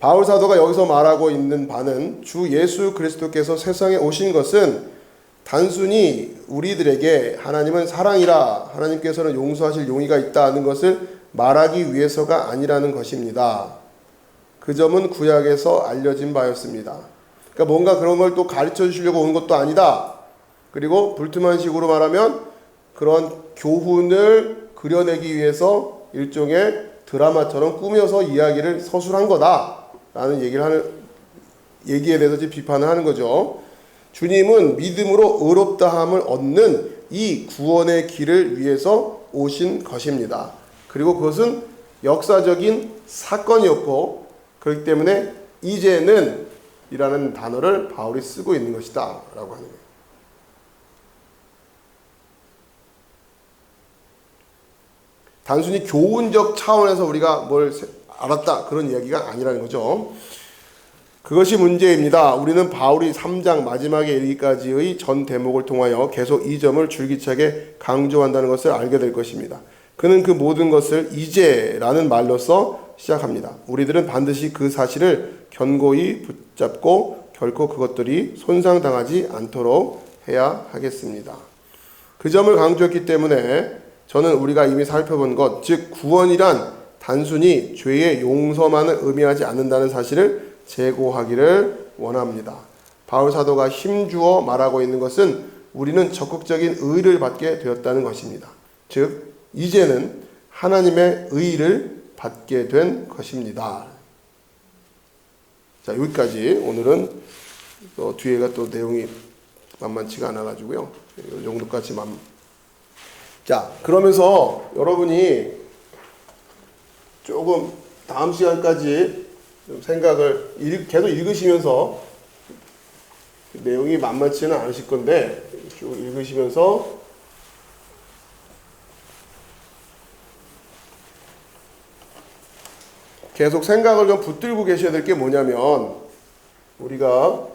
바울 사도가 여기서 말하고 있는 바는 주 예수 그리스도께서 세상에 오신 것은 단순히 우리들에게 하나님은 사랑이라 하나님께서는 용서하실 용의가 있다는 것을 말하기 위해서가 아니라는 것입니다. 그 점은 구약에서 알려진 바였습니다. 그러니까 뭔가 그런 걸 또 가르쳐 주시려고 온 것도 아니다. 그리고 불투만식으로 말하면 그런 교훈을 그려내기 위해서 일종의 드라마처럼 꾸며서 이야기를 서술한 거다라는 얘기에 대해서 비판을 하는 거죠. 주님은 믿음으로 의롭다함을 얻는 이 구원의 길을 위해서 오신 것입니다. 그리고 그것은 역사적인 사건이었고 그렇기 때문에 이제는 이라는 단어를 바울이 쓰고 있는 것이다 라고 하는 거예요. 단순히 교훈적 차원에서 우리가 뭘 알았다 그런 이야기가 아니라는 거죠. 그것이 문제입니다. 우리는 바울이 3장 마지막에 이르기까지의 전 대목을 통하여 계속 이 점을 줄기차게 강조한다는 것을 알게 될 것입니다. 그는 그 모든 것을 이제라는 말로써 시작합니다. 우리들은 반드시 그 사실을 견고히 붙잡고 결코 그것들이 손상당하지 않도록 해야 하겠습니다. 그 점을 강조했기 때문에 저는 우리가 이미 살펴본 것, 즉 구원이란 단순히 죄의 용서만을 의미하지 않는다는 사실을 제고하기를 원합니다. 바울 사도가 힘주어 말하고 있는 것은 우리는 적극적인 의를 받게 되었다는 것입니다. 즉 이제는 하나님의 의를 받게 된 것입니다. 자, 여기까지 오늘은 또 뒤에가 또 내용이 만만치가 않아가지고요. 이 정도까지만. 자, 그러면서 여러분이 조금 다음 시간까지 좀 생각을 계속 읽으시면서 내용이 만만치는 않으실 건데 쭉 읽으시면서 계속 생각을 좀 붙들고 계셔야 될 게 뭐냐면 우리가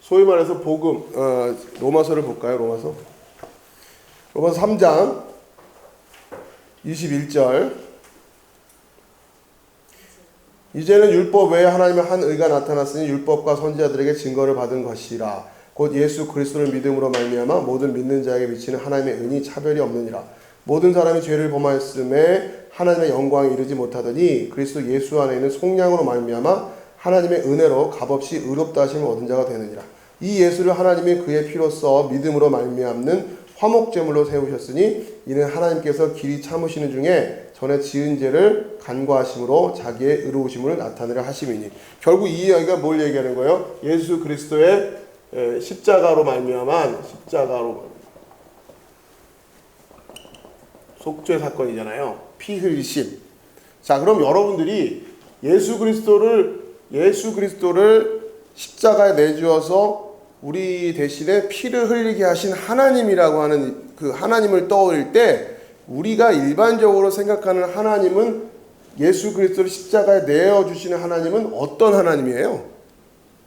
소위 말해서 복음 로마서를 볼까요? 로마서 3장 21절 이제는 율법 외에 하나님의 한 의가 나타났으니 율법과 선지자들에게 증거를 받은 것이라 곧 예수 그리스도를 믿음으로 말미암아 모든 믿는 자에게 미치는 하나님의 은이 차별이 없느니라. 모든 사람이 죄를 범하였음에 하나님의 영광에 이르지 못하더니 그리스도 예수 안에 있는 속량으로 말미암아 하나님의 은혜로 값없이 의롭다 하심을 얻은 자가 되느니라. 이 예수를 하나님이 그의 피로써 믿음으로 말미암는 화목제물로 세우셨으니 이는 하나님께서 길이 참으시는 중에 전에 지은 죄를 간과하심으로 자기의 의로우심을 나타내려 하심이니. 결국 이 이야기가 뭘 얘기하는 거예요? 예수 그리스도의 십자가로 말미암은 속죄 사건이잖아요. 피 흘리심. 자, 그럼 여러분들이 예수 그리스도를 십자가에 내주어서 우리 대신에 피를 흘리게 하신 하나님이라고 하는 그 하나님을 떠올릴 때 우리가 일반적으로 생각하는 하나님은 예수 그리스도를 십자가에 내어주시는 하나님은 어떤 하나님이에요?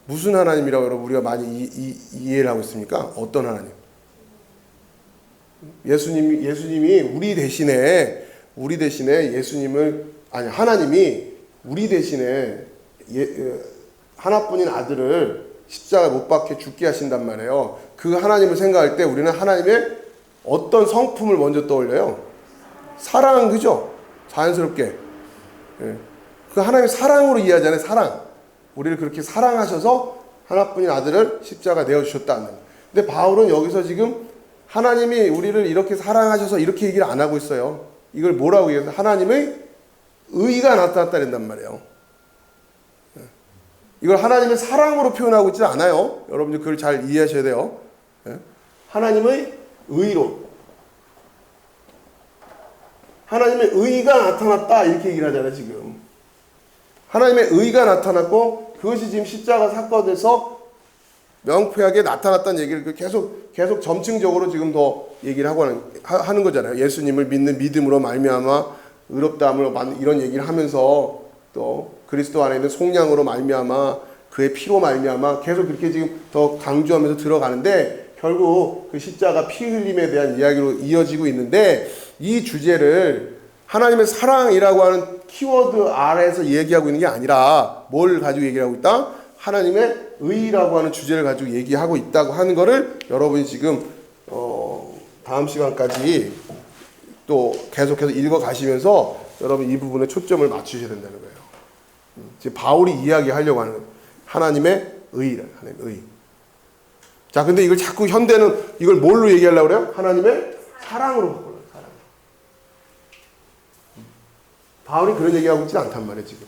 무슨 하나님이라고 여러분 우리가 많이 이해를 하고 있습니까? 어떤 하나님? 예수님이 우리 대신에 하나님이 우리 대신에 하나뿐인 아들을 십자가에 못 박혀 죽게 하신단 말이에요. 그 하나님을 생각할 때 우리는 하나님의 어떤 성품을 먼저 떠올려요? 사랑, 그죠? 자연스럽게. 그 하나님의 사랑으로 이해하잖아요. 사랑. 우리를 그렇게 사랑하셔서 하나뿐인 아들을 십자가에 내어주셨다. 근데 바울은 여기서 지금 하나님이 우리를 이렇게 사랑하셔서 이렇게 얘기를 안 하고 있어요. 이걸 뭐라고 얘기해서 하나님의 의가 나타났다는 말이에요. 이걸 하나님의 사랑으로 표현하고 있지 않아요. 여러분들 그걸 잘 이해하셔야 돼요. 하나님의 의로. 하나님의 의가 나타났다 이렇게 얘기를 하잖아요. 지금 하나님의 의가 나타났고 그것이 지금 십자가 사건에서 명쾌하게 나타났다는 얘기를 계속 점층적으로 지금 더 얘기를 하는 거잖아요. 예수님을 믿는 믿음으로 말미암아 의롭다함을 이런 얘기를 하면서 또 그리스도 안에 있는 속량으로 말미암아 그의 피로 말미암아 계속 그렇게 지금 더 강조하면서 들어가는데 결국 그 십자가 피 흘림에 대한 이야기로 이어지고 있는데 이 주제를 하나님의 사랑이라고 하는 키워드 아래에서 얘기하고 있는 게 아니라 뭘 가지고 얘기하고 있다? 하나님의 의라고 하는 주제를 가지고 얘기하고 있다고 하는 거를 여러분이 지금 다음 시간까지 또 계속해서 읽어 가시면서 여러분 이 부분에 초점을 맞추셔야 된다는 거예요. 지금 바울이 이야기하려고 하는 거예요. 하나님의 의라, 하나님의 의. 자, 근데 이걸 자꾸 현대는 이걸 뭘로 얘기하려고 그래요? 하나님의 사랑으로 바꿔요. 사랑. 바울이 그런 얘기하고 있지 않단 말이에요, 지금.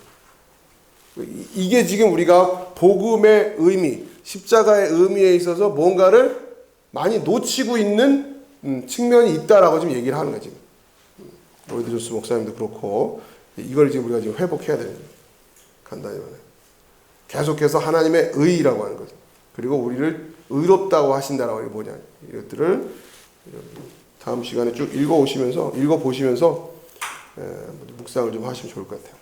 이게 지금 우리가 복음의 의미, 십자가의 의미에 있어서 뭔가를 많이 놓치고 있는 측면이 있다라고 지금 얘기를 하는 거예요, 지금. 로이드 존스 목사님도 그렇고 이걸 지금 우리가 지금 회복해야 되는 거예요. 간단히 말해. 계속해서 하나님의 의라고 하는 거죠. 그리고 우리를 의롭다고 하신다라고 이게 뭐냐 이것들을 다음 시간에 쭉 읽어보시면서 묵상을 좀 하시면 좋을 것 같아요.